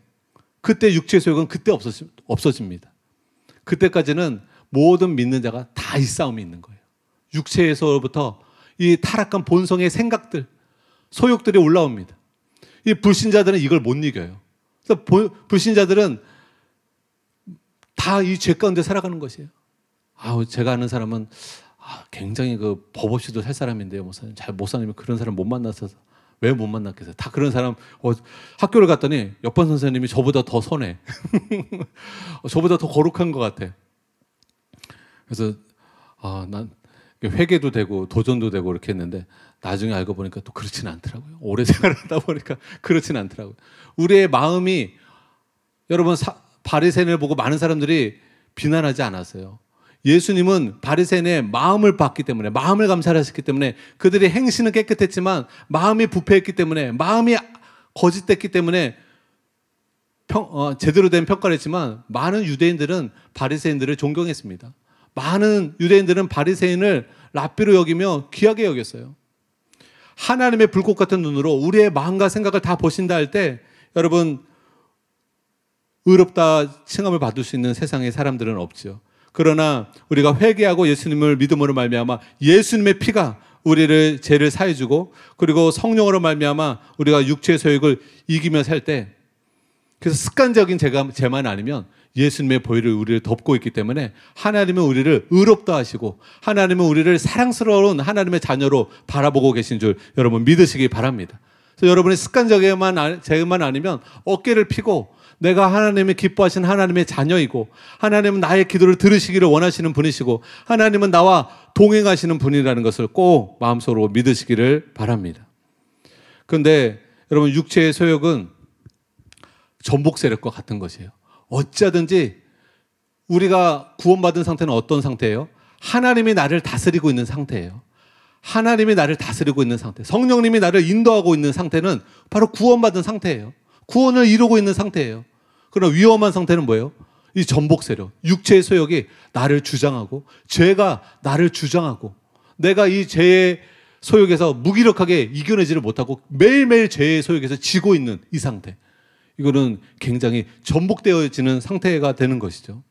그때 육체의 소욕은 그때 없어집니다. 그때까지는 모든 믿는 자가 다 이 싸움이 있는 거예요. 육체에서부터 이 타락한 본성의 생각들, 소욕들이 올라옵니다. 이 불신자들은 이걸 못 이겨요. 그래서 불신자들은 다 이 죄 가운데 살아가는 것이에요. 제가 아는 사람은 굉장히 그 법 없이도 살 사람인데요, 목사님. 목사님이 그런 사람 못 만나서 왜 못 만났겠어요? 다 그런 사람. 학교를 갔더니 옆반 선생님이 저보다 더 선해. 저보다 더 거룩한 것 같아. 그래서 난 회개도 되고 도전도 되고 이렇게 했는데 나중에 알고 보니까 또 그렇지는 않더라고요. 오래 생활하다 보니까 그렇지는 않더라고요. 우리의 마음이, 여러분, 바리새인을 보고 많은 사람들이 비난하지 않았어요. 예수님은 바리새인의 마음을 봤기 때문에, 마음을 감찰하셨기 때문에, 그들의 행실은 깨끗했지만 마음이 부패했기 때문에, 마음이 거짓됐기 때문에 제대로 된 평가를 했지만 많은 유대인들은 바리새인들을 존경했습니다. 많은 유대인들은 바리새인을 랍비로 여기며 귀하게 여겼어요. 하나님의 불꽃 같은 눈으로 우리의 마음과 생각을 다 보신다 할 때, 여러분, 의롭다 칭함을 받을 수 있는 세상의 사람들은 없죠. 그러나 우리가 회개하고 예수님을 믿음으로 말미암아 예수님의 피가 우리를 죄를 사해주고, 그리고 성령으로 말미암아 우리가 육체의 소욕을 이기며 살 때, 그래서 습관적인 죄만 아니면 예수님의 보혈이 우리를 덮고 있기 때문에 하나님은 우리를 의롭다 하시고 하나님은 우리를 사랑스러운 하나님의 자녀로 바라보고 계신 줄 여러분 믿으시기 바랍니다. 그래서 여러분이 습관적인 죄만 아니면 어깨를 펴고 내가 하나님이 기뻐하신 하나님의 자녀이고, 하나님은 나의 기도를 들으시기를 원하시는 분이시고, 하나님은 나와 동행하시는 분이라는 것을 꼭 마음속으로 믿으시기를 바랍니다. 그런데 여러분, 육체의 소욕은 전복 세력과 같은 것이에요. 어찌하든지 우리가 구원받은 상태는 어떤 상태예요? 하나님이 나를 다스리고 있는 상태예요. 하나님이 나를 다스리고 있는 상태, 성령님이 나를 인도하고 있는 상태는 바로 구원받은 상태예요. 구원을 이루고 있는 상태예요. 그러나 위험한 상태는 뭐예요? 이 전복 세력, 육체의 소욕이 나를 주장하고, 죄가 나를 주장하고, 내가 이 죄의 소욕에서 무기력하게 이겨내지를 못하고 매일매일 죄의 소욕에서 지고 있는 이 상태, 이거는 굉장히 전복되어지는 상태가 되는 것이죠.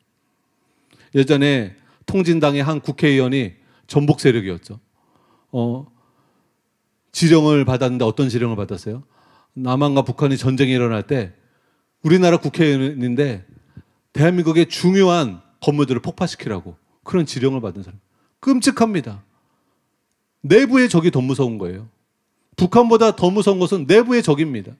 예전에 통진당의 한 국회의원이 전복 세력이었죠. 지령을 받았는데 어떤 지령을 받았어요? 남한과 북한이 전쟁이 일어날 때 우리나라 국회의원인데 대한민국의 중요한 건물들을 폭파시키라고 그런 지령을 받은 사람. 끔찍합니다. 내부의 적이 더 무서운 거예요. 북한보다 더 무서운 것은 내부의 적입니다.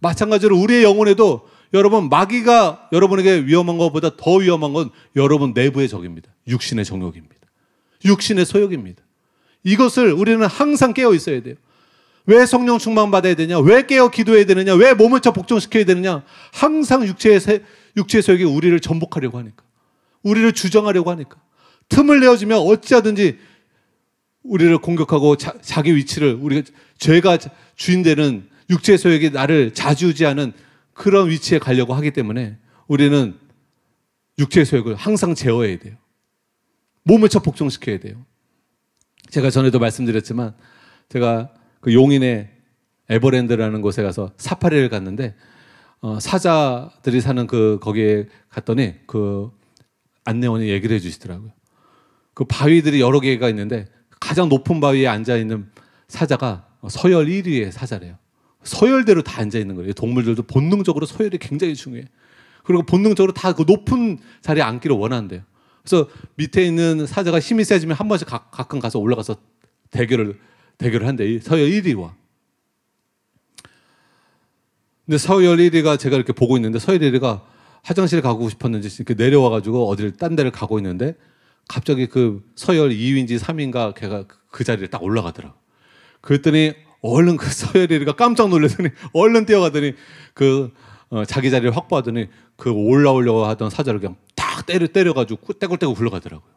마찬가지로 우리의 영혼에도 여러분, 마귀가 여러분에게 위험한 것보다 더 위험한 건 여러분 내부의 적입니다. 육신의 정욕입니다. 육신의 소욕입니다. 이것을 우리는 항상 깨어 있어야 돼요. 왜 성령 충만 받아야 되냐? 왜 깨어 기도해야 되느냐? 왜 몸을 쳐 복종시켜야 되느냐? 항상 육체의 소욕이 우리를 전복하려고 하니까, 우리를 주장하려고 하니까, 틈을 내어주면 어찌하든지 우리를 공격하고 자기 위치를, 우리가 죄가 주인되는 육체의 소욕이 나를 좌지우지하는 그런 위치에 가려고 하기 때문에 우리는 육체의 소욕을 항상 제어해야 돼요. 몸을 쳐 복종시켜야 돼요. 제가 전에도 말씀드렸지만 제가 그 용인의 에버랜드라는 곳에 가서 사파리를 갔는데 사자들이 사는 거기에 갔더니 그 안내원이 얘기를 해주시더라고요. 그 바위들이 여러 개가 있는데 가장 높은 바위에 앉아 있는 사자가 서열 1위의 사자래요. 서열대로 다 앉아 있는 거예요. 동물들도 본능적으로 서열이 굉장히 중요해. 그리고 본능적으로 다 그 높은 자리에 앉기를 원한대요. 그래서 밑에 있는 사자가 힘이 세지면 한 번씩 가끔 가서 올라가서 대결을 한대. 서열 1위와. 근데 서열이가 제가 이렇게 보고 있는데 서열이가 화장실 가고 싶었는지 이렇게 내려와가지고 어디를 딴 데를 가고 있는데 갑자기 그 서열 2위인지 3위인가 걔가 그 자리에 딱 올라가더라고. 그랬더니 얼른 그 서열이가 깜짝 놀라더니 얼른 뛰어가더니 자기 자리를 확보하더니 그 올라오려고 하던 사자를 그냥 탁 때려가지고 떼굴떼굴 굴러가더라고요.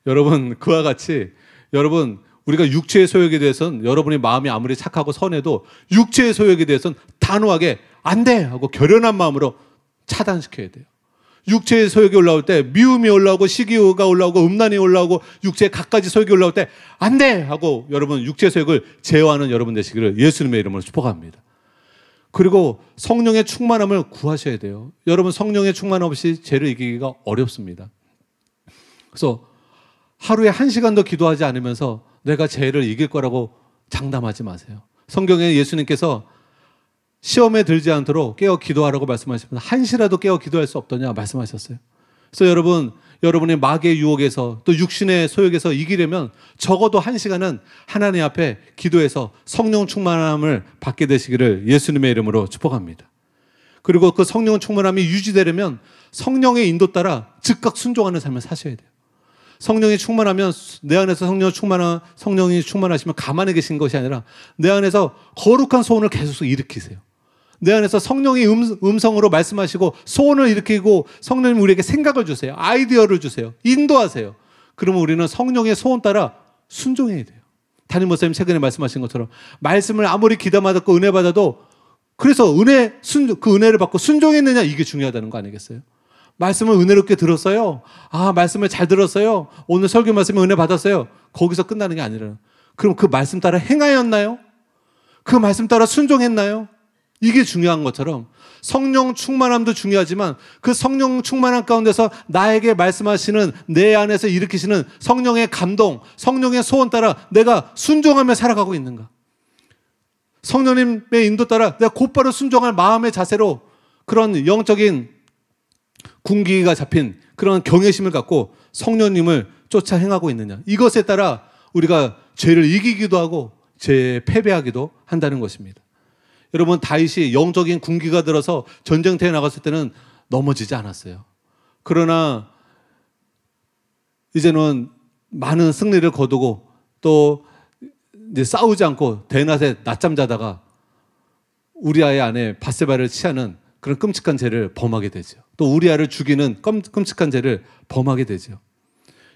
여러분, 그와 같이 여러분, 우리가 육체의 소욕에 대해서는 여러분의 마음이 아무리 착하고 선해도 육체의 소욕에 대해서는 단호하게 안 돼! 하고 결연한 마음으로 차단시켜야 돼요. 육체의 소욕이 올라올 때 미움이 올라오고 시기가 올라오고 음란이 올라오고 육체의 갖가지 소욕이 올라올 때 안 돼! 하고 여러분 육체의 소욕을 제어하는 여러분 되시기를 예수님의 이름으로 축복합니다. 그리고 성령의 충만함을 구하셔야 돼요. 여러분 성령의 충만함 없이 죄를 이기기가 어렵습니다. 그래서 하루에 1시간도 기도하지 않으면서 내가 죄를 이길 거라고 장담하지 마세요. 성경에 예수님께서 시험에 들지 않도록 깨어 기도하라고 말씀하시면서 1시라도 깨어 기도할 수 없더냐 말씀하셨어요. 그래서 여러분의 마귀의 유혹에서 또 육신의 소욕에서 이기려면 적어도 1시간은 하나님 앞에 기도해서 성령 충만함을 받게 되시기를 예수님의 이름으로 축복합니다. 그리고 그 성령 충만함이 유지되려면 성령의 인도 따라 즉각 순종하는 삶을 사셔야 돼요. 성령이 충만하면 내 안에서 성령이 충만하시면 가만히 계신 것이 아니라 내 안에서 거룩한 소원을 계속 일으키세요. 내 안에서 성령이 음성으로 말씀하시고 소원을 일으키고 성령님 우리에게 생각을 주세요. 아이디어를 주세요. 인도하세요. 그러면 우리는 성령의 소원 따라 순종해야 돼요. 담임 목사님 최근에 말씀하신 것처럼 말씀을 아무리 기도받았고 은혜 받아도 그래서 그 은혜를 받고 순종했느냐 이게 중요하다는 거 아니겠어요? 말씀을 은혜롭게 들었어요. 말씀을 잘 들었어요. 오늘 설교 말씀에 은혜 받았어요. 거기서 끝나는 게 아니라 그럼 그 말씀 따라 행하였나요? 그 말씀 따라 순종했나요? 이게 중요한 것처럼 성령 충만함도 중요하지만 그 성령 충만함 가운데서 나에게 말씀하시는 내 안에서 일으키시는 성령의 감동, 성령의 소원 따라 내가 순종하며 살아가고 있는가? 성령님의 인도 따라 내가 곧바로 순종할 마음의 자세로 그런 영적인 군기가 잡힌 그런 경외심을 갖고 성령님을 쫓아 행하고 있느냐. 이것에 따라 우리가 죄를 이기기도 하고 죄에 패배하기도 한다는 것입니다. 여러분 다윗이 영적인 군기가 들어서 전쟁터에 나갔을 때는 넘어지지 않았어요. 그러나 이제는 많은 승리를 거두고 또 이제 싸우지 않고 대낮에 낮잠 자다가 우리아의 아내 밧세바를 취하는 그런 끔찍한 죄를 범하게 되죠. 또 우리아를 죽이는 끔찍한 죄를 범하게 되죠.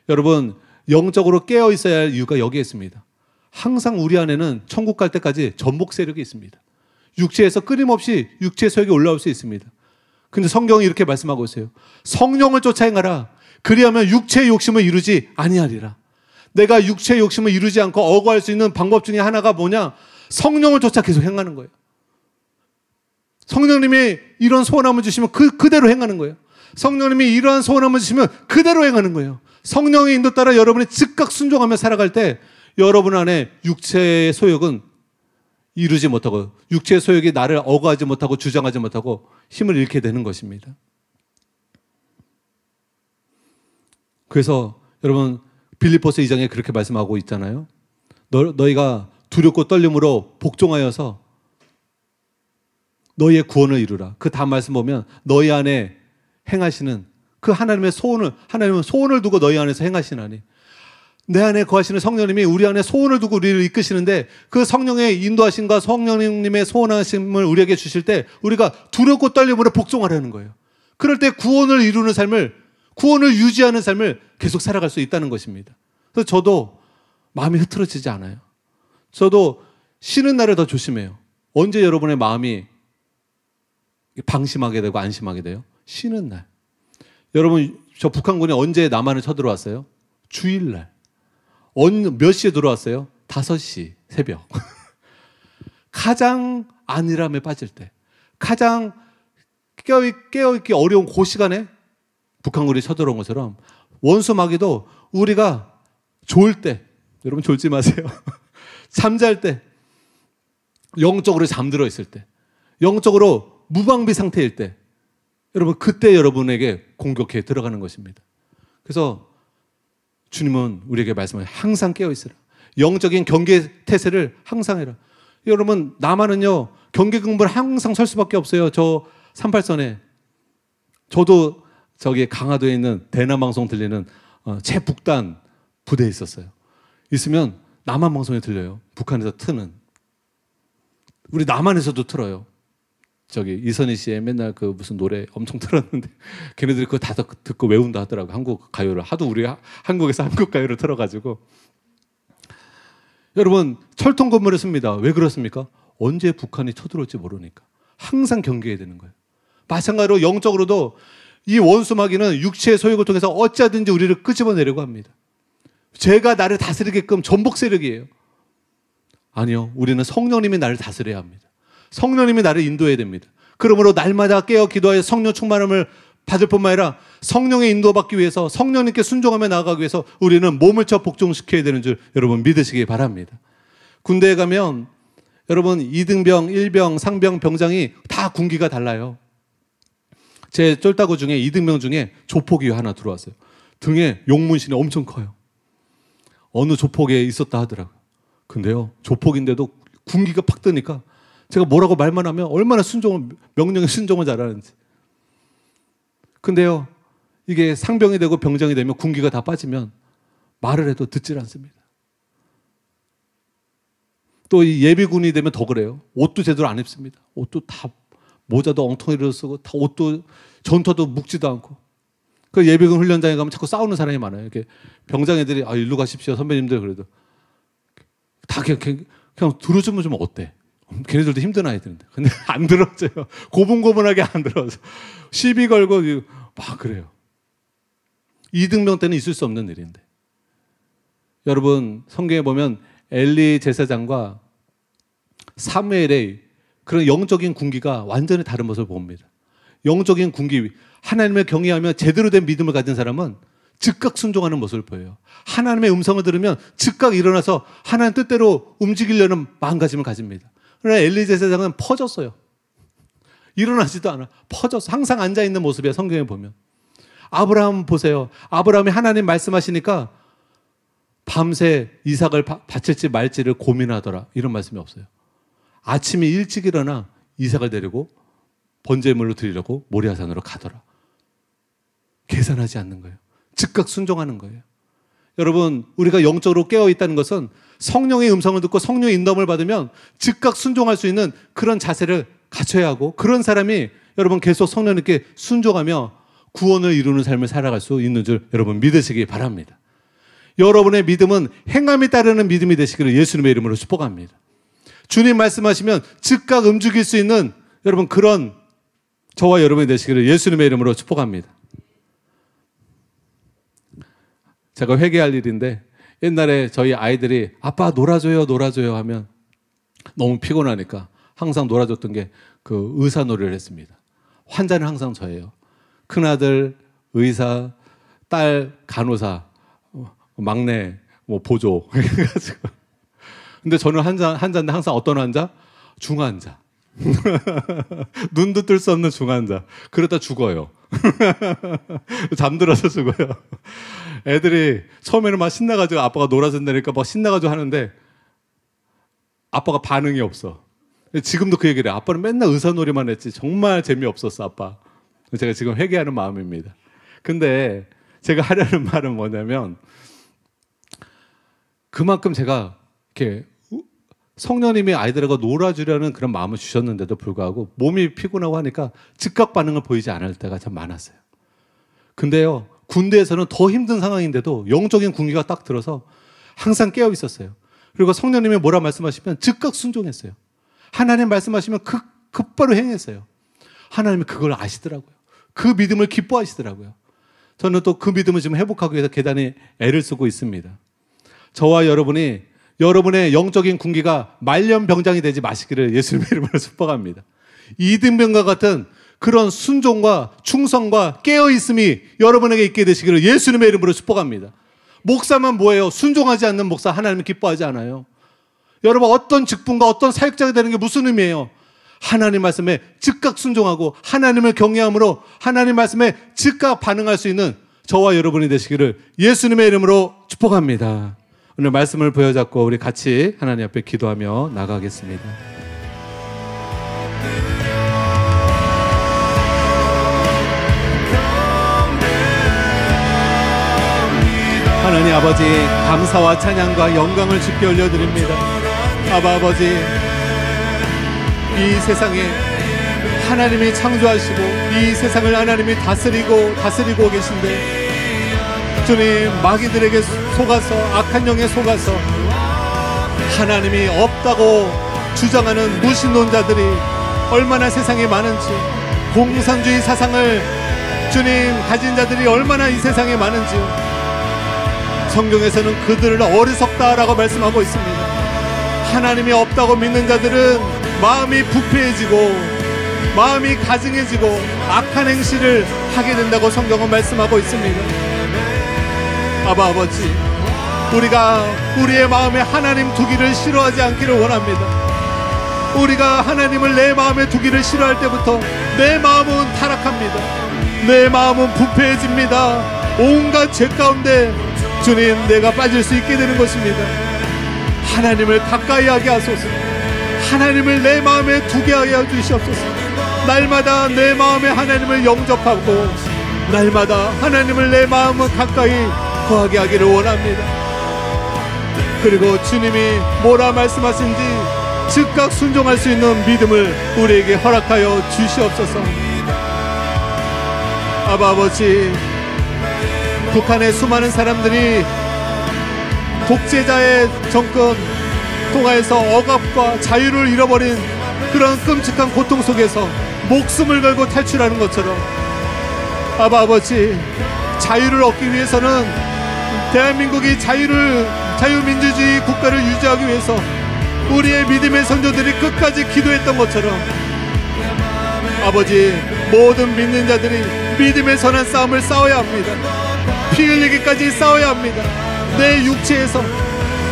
여러분 영적으로 깨어 있어야 할 이유가 여기에 있습니다. 항상 우리 안에는 천국 갈 때까지 전복 세력이 있습니다. 육체에서 끊임없이 육체의 소욕이 올라올 수 있습니다. 근데 성경이 이렇게 말씀하고 있어요. 성령을 쫓아 행하라. 그리하면 육체의 욕심을 이루지 아니하리라. 내가 육체의 욕심을 이루지 않고 억구할 수 있는 방법 중에 하나가 뭐냐? 성령을 쫓아 계속 행하는 거예요. 성령님이 이런 소원함을 주시면 그대로 행하는 거예요. 성령님이 이러한 소원함을 주시면 그대로 행하는 거예요. 성령의 인도 따라 여러분이 즉각 순종하며 살아갈 때 여러분 안에 육체의 소욕은 이루지 못하고 육체의 소욕이 나를 억구하지 못하고 주장하지 못하고 힘을 잃게 되는 것입니다. 그래서 여러분 빌립보서 2장에 그렇게 말씀하고 있잖아요. 너희가 두렵고 떨림으로 복종하여서 너희의 구원을 이루라. 그 다음 말씀 보면 너희 안에 행하시는 그 하나님은 소원을 두고 너희 안에서 행하시나니 내 안에 거하시는 성령님이 우리 안에 소원을 두고 우리를 이끄시는데 그 성령의 인도하심과 성령님의 소원하심을 우리에게 주실 때 우리가 두렵고 떨림으로 복종하라는 거예요. 그럴 때 구원을 이루는 삶을, 구원을 유지하는 삶을 계속 살아갈 수 있다는 것입니다. 그래서 저도 마음이 흐트러지지 않아요. 저도 쉬는 날을 더 조심해요. 언제 여러분의 마음이 방심하게 되고 안심하게 돼요? 쉬는 날. 여러분 저 북한군이 언제 남한을 쳐들어왔어요? 주일날. 몇 시에 들어왔어요? 5시 새벽. 가장 안일함에 빠질 때, 가장 깨어있기 어려운 그 시간에 북한군이 쳐들어온 것처럼 원수 마귀도 우리가 졸 때, 여러분 졸지 마세요. 잠잘 때, 영적으로 잠들어 있을 때, 영적으로 무방비 상태일 때, 여러분 그때 여러분에게 공격해 들어가는 것입니다. 그래서 주님은 우리에게 말씀하셔요. 항상 깨어있으라. 영적인 경계 태세를 항상 해라. 여러분, 남한은요, 경계 근무를 항상 설 수밖에 없어요. 저 38선에. 저도 저기 강화도에 있는 대남방송 들리는 최북단 부대에 있었어요. 있으면 남한 방송에 들려요. 북한에서 트는. 우리 남한에서도 틀어요. 저기 이선희 씨의 맨날 그 무슨 노래 엄청 틀었는데 걔네들이 그거 다 듣고 외운다 하더라고. 한국 가요를. 하도 우리 한국에서 한국 가요를 틀어가지고. 여러분, 철통 건물을 씁니다. 왜 그렇습니까? 언제 북한이 쳐들어올지 모르니까. 항상 경계해야 되는 거예요. 마찬가지로 영적으로도 이 원수마귀는 육체의 소욕을 통해서 어찌하든지 우리를 끄집어내려고 합니다. 죄가 나를 다스리게끔 전복 세력이에요. 아니요, 우리는 성령님이 나를 다스려야 합니다. 성령님이 나를 인도해야 됩니다. 그러므로 날마다 깨어 기도하여 성령 충만함을 받을 뿐만 아니라 성령의 인도받기 위해서, 성령님께 순종하며 나아가기 위해서 우리는 몸을 쳐 복종시켜야 되는 줄 여러분 믿으시기 바랍니다. 군대에 가면 여러분 2등병, 1병, 상병, 병장이 다 군기가 달라요. 제 쫄따구 중에 2등병 중에 조폭이 하나 들어왔어요. 등에 용문신이 엄청 커요. 어느 조폭에 있었다 하더라고요. 근데요, 조폭인데도 군기가 팍 뜨니까 제가 뭐라고 말만 하면 얼마나 명령에 순종을 잘하는지. 근데요, 이게 상병이 되고 병장이 되면 군기가 다 빠지면 말을 해도 듣질 않습니다. 또 이 예비군이 되면 더 그래요. 옷도 제대로 안 입습니다. 옷도 다 모자도 엉덩이로 쓰고 다 옷도 전투도 묵지도 않고. 그 예비군 훈련장에 가면 자꾸 싸우는 사람이 많아요. 이렇게 병장 애들이 일로 가십시오 선배님들 그래도 다 그냥 들어주면 좀 어때? 걔네들도 힘든 아이들인데. 근데 안 들어줘요. 고분고분하게 안 들어줘. 시비 걸고 막 그래요. 2등병 때는 있을 수 없는 일인데. 여러분, 성경에 보면 엘리 제사장과 사무엘의 그런 영적인 군기가 완전히 다른 모습을 봅니다. 영적인 군기, 하나님을 경외하며 제대로 된 믿음을 가진 사람은 즉각 순종하는 모습을 보여요. 하나님의 음성을 들으면 즉각 일어나서 하나님 뜻대로 움직이려는 마음가짐을 가집니다. 그러나 엘리 제사장은 퍼졌어요. 일어나지도 않아. 퍼졌어. 항상 앉아있는 모습이야, 성경에 보면. 아브라함 보세요. 아브라함이 하나님 말씀하시니까 밤새 이삭을 바칠지 말지를 고민하더라. 이런 말씀이 없어요. 아침에 일찍 일어나 이삭을 데리고 번제물로 드리려고 모리아산으로 가더라. 계산하지 않는 거예요. 즉각 순종하는 거예요. 여러분, 우리가 영적으로 깨어있다는 것은 성령의 음성을 듣고 성령의 인도함을 받으면 즉각 순종할 수 있는 그런 자세를 갖춰야 하고, 그런 사람이 여러분 계속 성령님께 순종하며 구원을 이루는 삶을 살아갈 수 있는 줄 여러분 믿으시기 바랍니다. 여러분의 믿음은 행함이 따르는 믿음이 되시기를 예수님의 이름으로 축복합니다. 주님 말씀하시면 즉각 움직일 수 있는 여러분 그런 저와 여러분이 되시기를 예수님의 이름으로 축복합니다. 제가 회개할 일인데, 옛날에 저희 아이들이 아빠 놀아줘요 놀아줘요 하면 너무 피곤하니까 항상 놀아줬던 게 그 의사놀이를 했습니다. 환자는 항상 저예요. 큰아들 의사, 딸 간호사, 막내 보조 해가지고. 근데 저는 환자인데 항상 어떤 환자? 중환자. 눈도 뜰 수 없는 중환자. 그러다 죽어요. 잠들어서 죽어요. 애들이 처음에는 막 신나가지고 아빠가 놀아준다니까 막 신나가지고 하는데 아빠가 반응이 없어. 지금도 그 얘기를 해요. 아빠는 맨날 의사놀이만 했지 정말 재미없었어 아빠. 제가 지금 회개하는 마음입니다. 근데 제가 하려는 말은 뭐냐면, 그만큼 제가 이렇게 성령님이 아이들하고 놀아주려는 그런 마음을 주셨는데도 불구하고 몸이 피곤하고 하니까 즉각 반응을 보이지 않을 때가 참 많았어요. 근데요, 군대에서는 더 힘든 상황인데도 영적인 군기가 딱 들어서 항상 깨어 있었어요. 그리고 성령님이 뭐라 말씀하시면 즉각 순종했어요. 하나님 말씀하시면 곧바로 행했어요. 하나님이 그걸 아시더라고요. 그 믿음을 기뻐하시더라고요. 저는 또 그 믿음을 지금 회복하기 위해서 계단에 애를 쓰고 있습니다. 저와 여러분이 여러분의 영적인 군기가 말년병장이 되지 마시기를 예수님의 이름으로 축복합니다. 이등병과 같은 그런 순종과 충성과 깨어있음이 여러분에게 있게 되시기를 예수님의 이름으로 축복합니다. 목사만 뭐예요? 순종하지 않는 목사 하나님은 기뻐하지 않아요. 여러분, 어떤 직분과 어떤 사역자가 되는 게 무슨 의미예요? 하나님 말씀에 즉각 순종하고 하나님을 경외함으로 하나님 말씀에 즉각 반응할 수 있는 저와 여러분이 되시기를 예수님의 이름으로 축복합니다. 오늘 말씀을 부여잡고 우리 같이 하나님 앞에 기도하며 나가겠습니다. 하나님 아버지, 감사와 찬양과 영광을 주께 올려드립니다. 아버지, 이 세상에 하나님이 창조하시고 이 세상을 하나님이 다스리고 계신데, 주님, 마귀들에게 속아서, 악한 영에 속아서 하나님이 없다고 주장하는 무신론자들이 얼마나 세상에 많은지, 공산주의 사상을 주님 가진 자들이 얼마나 이 세상에 많은지 성경에서는 그들을 어리석다라고 말씀하고 있습니다. 하나님이 없다고 믿는 자들은 마음이 부패해지고 마음이 가증해지고 악한 행실을 하게 된다고 성경은 말씀하고 있습니다. 아버지, 우리가 우리의 마음에 하나님 두기를 싫어하지 않기를 원합니다. 우리가 하나님을 내 마음에 두기를 싫어할 때부터 내 마음은 타락합니다. 내 마음은 부패해집니다. 온갖 죄 가운데 주님, 내가 빠질 수 있게 되는 것입니다. 하나님을 가까이 하게 하소서. 하나님을 내 마음에 두게 하여 주시옵소서. 날마다 내 마음에 하나님을 영접하고 날마다 하나님을 내 마음을 가까이 거하게 하기를 원합니다. 그리고 주님이 뭐라 말씀하신지 즉각 순종할 수 있는 믿음을 우리에게 허락하여 주시옵소서. 아버지, 북한의 수많은 사람들이 독재자의 정권 통하여서 억압과 자유를 잃어버린 그런 끔찍한 고통 속에서 목숨을 걸고 탈출하는 것처럼, 아버지, 자유를 얻기 위해서는 대한민국이 자유민주주의 국가를 유지하기 위해서 우리의 믿음의 선조들이 끝까지 기도했던 것처럼, 아버지, 모든 믿는 자들이 믿음의 선한 싸움을 싸워야 합니다. 피 흘리기까지 싸워야 합니다. 내 육체에서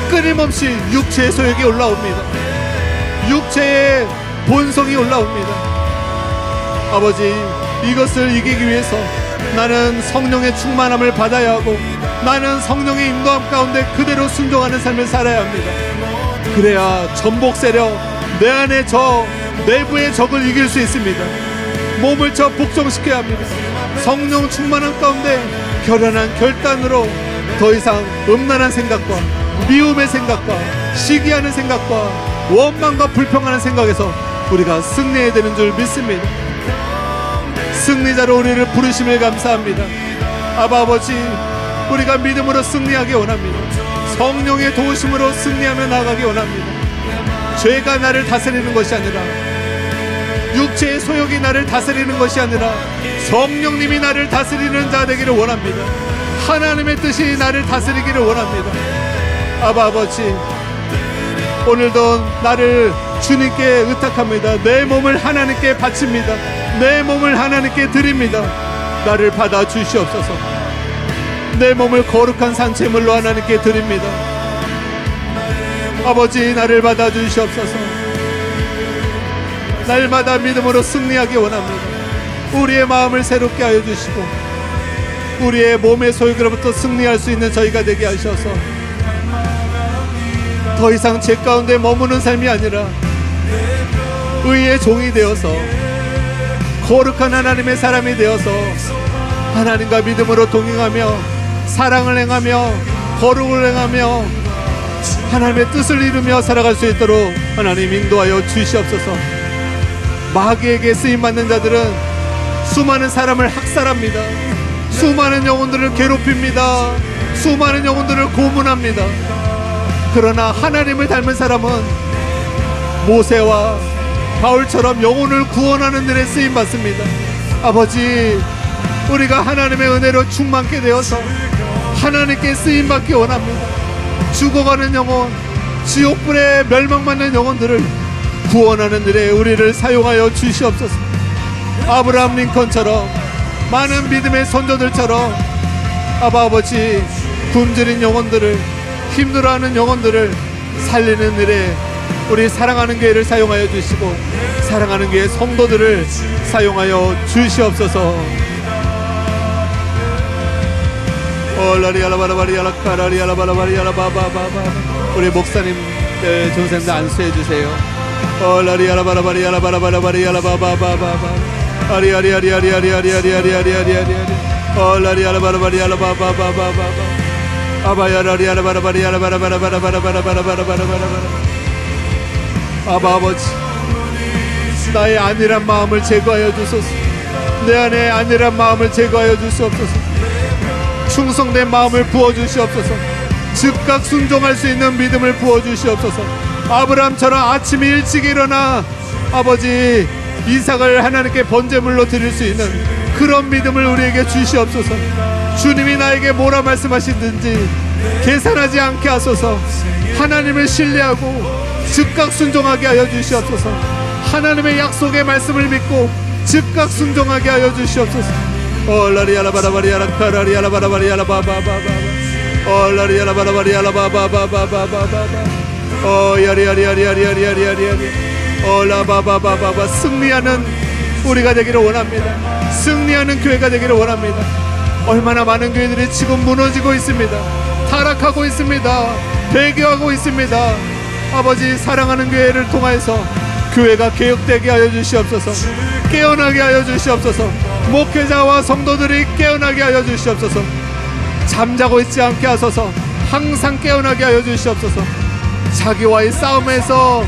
끊임없이 육체의 소욕이 올라옵니다. 육체의 본성이 올라옵니다. 아버지, 이것을 이기기 위해서 나는 성령의 충만함을 받아야 하고 나는 성령의 인도함 가운데 그대로 순종하는 삶을 살아야 합니다. 그래야 전복 세력, 내 안에 저 내부의 적을 이길 수 있습니다. 몸을 복종시켜야 합니다. 성령 충만함 가운데 결연한 결단으로 더 이상 음란한 생각과 미움의 생각과 시기하는 생각과 원망과 불평하는 생각에서 우리가 승리해야 되는 줄 믿습니다. 승리자로 우리를 부르심을 감사합니다. 아버지, 우리가 믿음으로 승리하기 원합니다. 성령의 도우심으로 승리하며 나아가기 원합니다. 죄가 나를 다스리는 것이 아니라, 육체의 소욕이 나를 다스리는 것이 아니라 성령님이 나를 다스리는 자 되기를 원합니다. 하나님의 뜻이 나를 다스리기를 원합니다. 아버지, 오늘도 나를 주님께 의탁합니다. 내 몸을 하나님께 바칩니다. 내 몸을 하나님께 드립니다. 나를 받아 주시옵소서. 내 몸을 거룩한 산채물로 하나님께 드립니다. 아버지, 나를 받아 주시옵소서. 날마다 믿음으로 승리하기 원합니다. 우리의 마음을 새롭게 하여 주시고 우리의 몸의 소욕으로부터 승리할 수 있는 저희가 되게 하셔서 더 이상 죄 가운데 머무는 삶이 아니라 의의 종이 되어서 거룩한 하나님의 사람이 되어서 하나님과 믿음으로 동행하며 사랑을 행하며 거룩을 행하며 하나님의 뜻을 이루며 살아갈 수 있도록 하나님 인도하여 주시옵소서. 마귀에게 쓰임받는 자들은 수많은 사람을 학살합니다. 수많은 영혼들을 괴롭힙니다. 수많은 영혼들을 고문합니다. 그러나 하나님을 닮은 사람은 모세와 바울처럼 영혼을 구원하는 일에 쓰임받습니다. 아버지, 우리가 하나님의 은혜로 충만케 되어서 하나님께 쓰임받기 원합니다. 죽어가는 영혼, 지옥불에 멸망받는 영혼들을 구원하는 일에 우리를 사용하여 주시옵소서. 아브라함 링컨처럼 많은 믿음의 선조들처럼 아버지, 굶주린 영혼들을, 힘들어하는 영혼들을 살리는 일에 우리 사랑하는 교회를 사용하여 주시고 사랑하는 교회 성도들을 사용하여 주시옵소서. 우리 목사님 전생들 안수해 주세요. 아바 아버지, 나의 안일한 마음을 제거하여 주소서. 내 안에 안일한 마음을 제거하여 주시옵소서. 충성된 마음을 부어주시옵소서. 즉각 순종할 수 있는 믿음을 부어주시옵소서. 아브라함처럼 아침에 일찍 일어나 아버지 이삭을 하나님께 번제물로 드릴 수 있는 그런 믿음을 우리에게 주시옵소서. 주님이 나에게 뭐라 말씀하시든지 계산하지 않게 하소서. 하나님을 신뢰하고 즉각 순종하게 하여 주시옵소서. 하나님의 약속의 말씀을 믿고 즉각 순종하게 하여 주시옵소서. 승리하는 우리가 되기를 원합니다. 승리하는 교회가 되기를 원합니다. 얼마나 많은 교회들이 지금 무너지고 있습니다. 타락하고 있습니다. 배교하고 있습니다. 아버지, 사랑하는 교회를 통하여서 교회가 개혁되게 하여 주시옵소서. 깨어나게 하여 주시옵소서. 목회자와 성도들이 깨어나게 하여 주시옵소서. 잠자고 있지 않게 하소서. 항상 깨어나게 하여 주시옵소서. 자기와의 싸움에서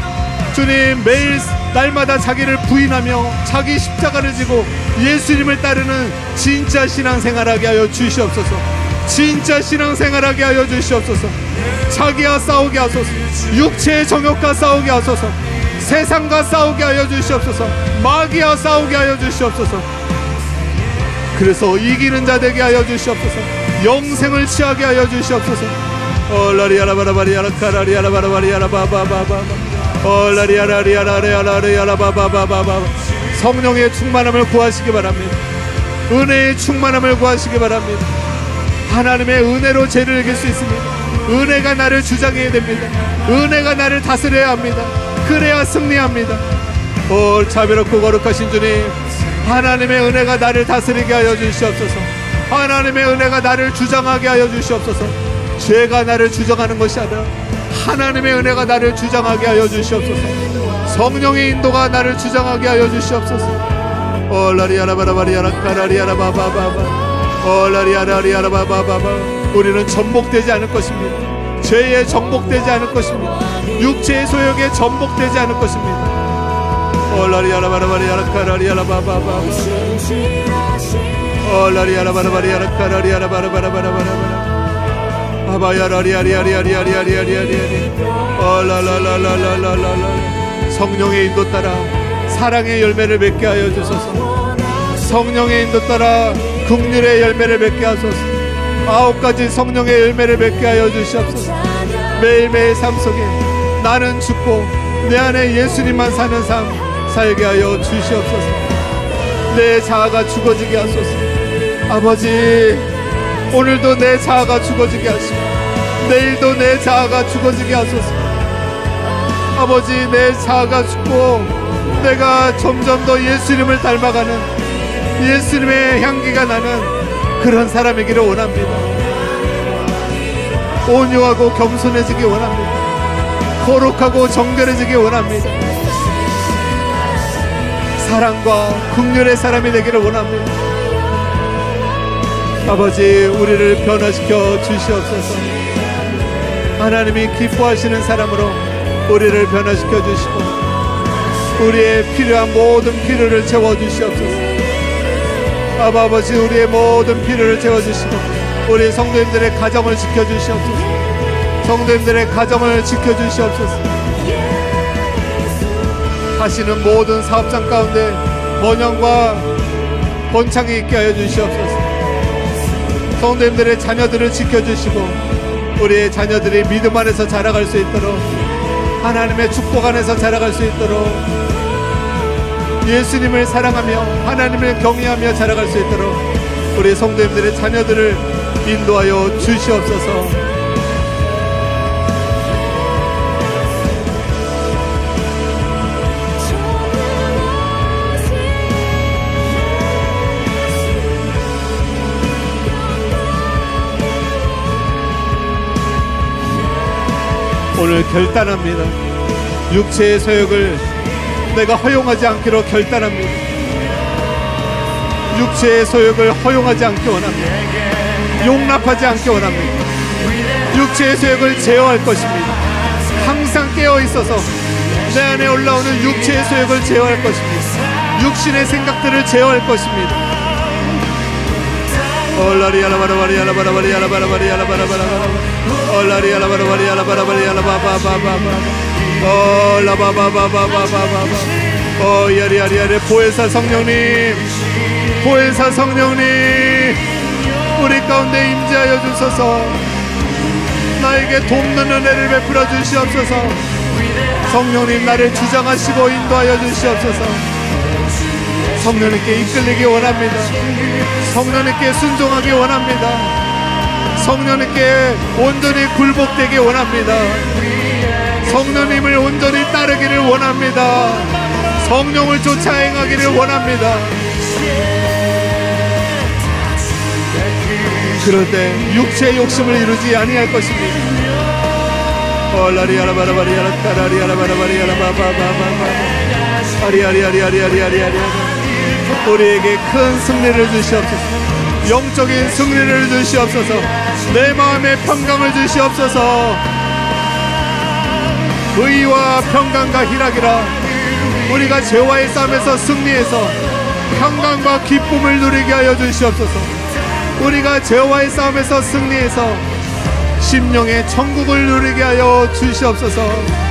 주님 매일 날마다 자기를 부인하며 자기 십자가를 지고 예수님을 따르는 진짜 신앙생활하게 하여 주시옵소서. 진짜 신앙생활하게 하여 주시옵소서. 자기와 싸우게 하소서. 육체의 정욕과 싸우게 하소서. 세상과 싸우게 하여 주시옵소서. 마귀와 싸우게 하여 주시옵소서. 그래서 이기는 자 되게 하여 주시옵소서. 영생을 취하게 하여 주시옵소서. 성령의 충만함을 구하시기 바랍니다. 은혜의 충만함을 구하시기 바랍니다. 하나님의 은혜로 죄를 이길 수 있습니다. 은혜가 나를 주장해야 됩니다. 은혜가 나를 다스려야 합니다. 그래야 승리합니다. 자비롭고 거룩하신 주님, 하나님의 은혜가 나를 다스리게 하여 주시옵소서. 하나님의 은혜가 나를 주장하게 하여 주시옵소서. 죄가 나를 주장하는 것이 아니라 하나님의 은혜가 나를 주장하게 하여 주시옵소서. 성령의 인도가 나를 주장하게 하여 주시옵소서. 우리는 전복되지 않을 것입니다. 죄에 전복되지 않을 것입니다. 육체의 소욕에 전복되지 않을 것입니다. 성령의 인도 따라 사랑의 열매를 맺게 하여 주소서. 성령의 인도 따라 긍휼의 열매를 맺게 하소서. 9가지 성령의 열매를 맺게 하여 주시옵소서. 매일매일 삶 속에 나는 죽고 내 안에 예수님만 사는 삶 살게 하여 주시옵소서. 내 자아가 죽어지게 하소서. 아버지, 오늘도 내 자아가 죽어지게 하시고 내일도 내 자아가 죽어지게 하소서. 아버지, 내 자아가 죽고 내가 점점 더 예수님을 닮아가는, 예수님의 향기가 나는 그런 사람이기를 원합니다. 온유하고 겸손해지기 원합니다. 거룩하고 정결해지기 원합니다. 사랑과 긍휼의 사람이 되기를 원합니다. 아버지, 우리를 변화시켜 주시옵소서. 하나님이 기뻐하시는 사람으로 우리를 변화시켜 주시고 우리의 필요한 모든 필요를 채워주시옵소서. 아버지, 우리의 모든 필요를 채워주시고 우리 성도님들의 가정을 지켜주시옵소서. 성도님들의 가정을 지켜주시옵소서. 하시는 모든 사업장 가운데 번영과 번창이 있게 하여 주시옵소서. 성도님들의 자녀들을 지켜주시고 우리의 자녀들이 믿음 안에서 자라갈 수 있도록, 하나님의 축복 안에서 자라갈 수 있도록, 예수님을 사랑하며 하나님을 경외하며 자라갈 수 있도록 우리 성도님들의 자녀들을 인도하여 주시옵소서. 오늘 결단합니다. 육체의 소욕을 내가 허용하지 않기로 결단합니다. 육체의 소욕을 허용하지 않기 원합니다. 용납하지 않기 원합니다. 육체의 소욕을 제어할 것입니다. 항상 깨어 있어서 내 안에 올라오는 육체의 소욕을 제어할 것입니다. 육신의 생각들을 제어할 것입니다. 보혜사 성령님, 보혜사 성령님, 우리 가운데 임재하여 주소서. 나에게 돕는 은혜를 베풀어 주시옵소서. 성령님, 나를 주장하시고 인도하여 주시옵소서. 성령님께 이끌리기 원합니다. 성령님께 순종하기 원합니다. 성령님께 온전히 굴복되기 원합니다. 성령님을 온전히 따르기를 원합니다. 성령을 쫓아 행하기를 원합니다. 그럴 때 육체의 욕심을 이루지 아니할 것입니다. 우리에게 큰 승리를 주시옵소서. 영적인 승리를 주시옵소서. 내 마음에 평강을 주시옵소서. 의와 평강과 희락이라 우리가 죄와의 싸움에서 승리해서 평강과 기쁨을 누리게 하여 주시옵소서. 우리가 죄와의 싸움에서 승리해서 심령의 천국을 누리게 하여 주시옵소서.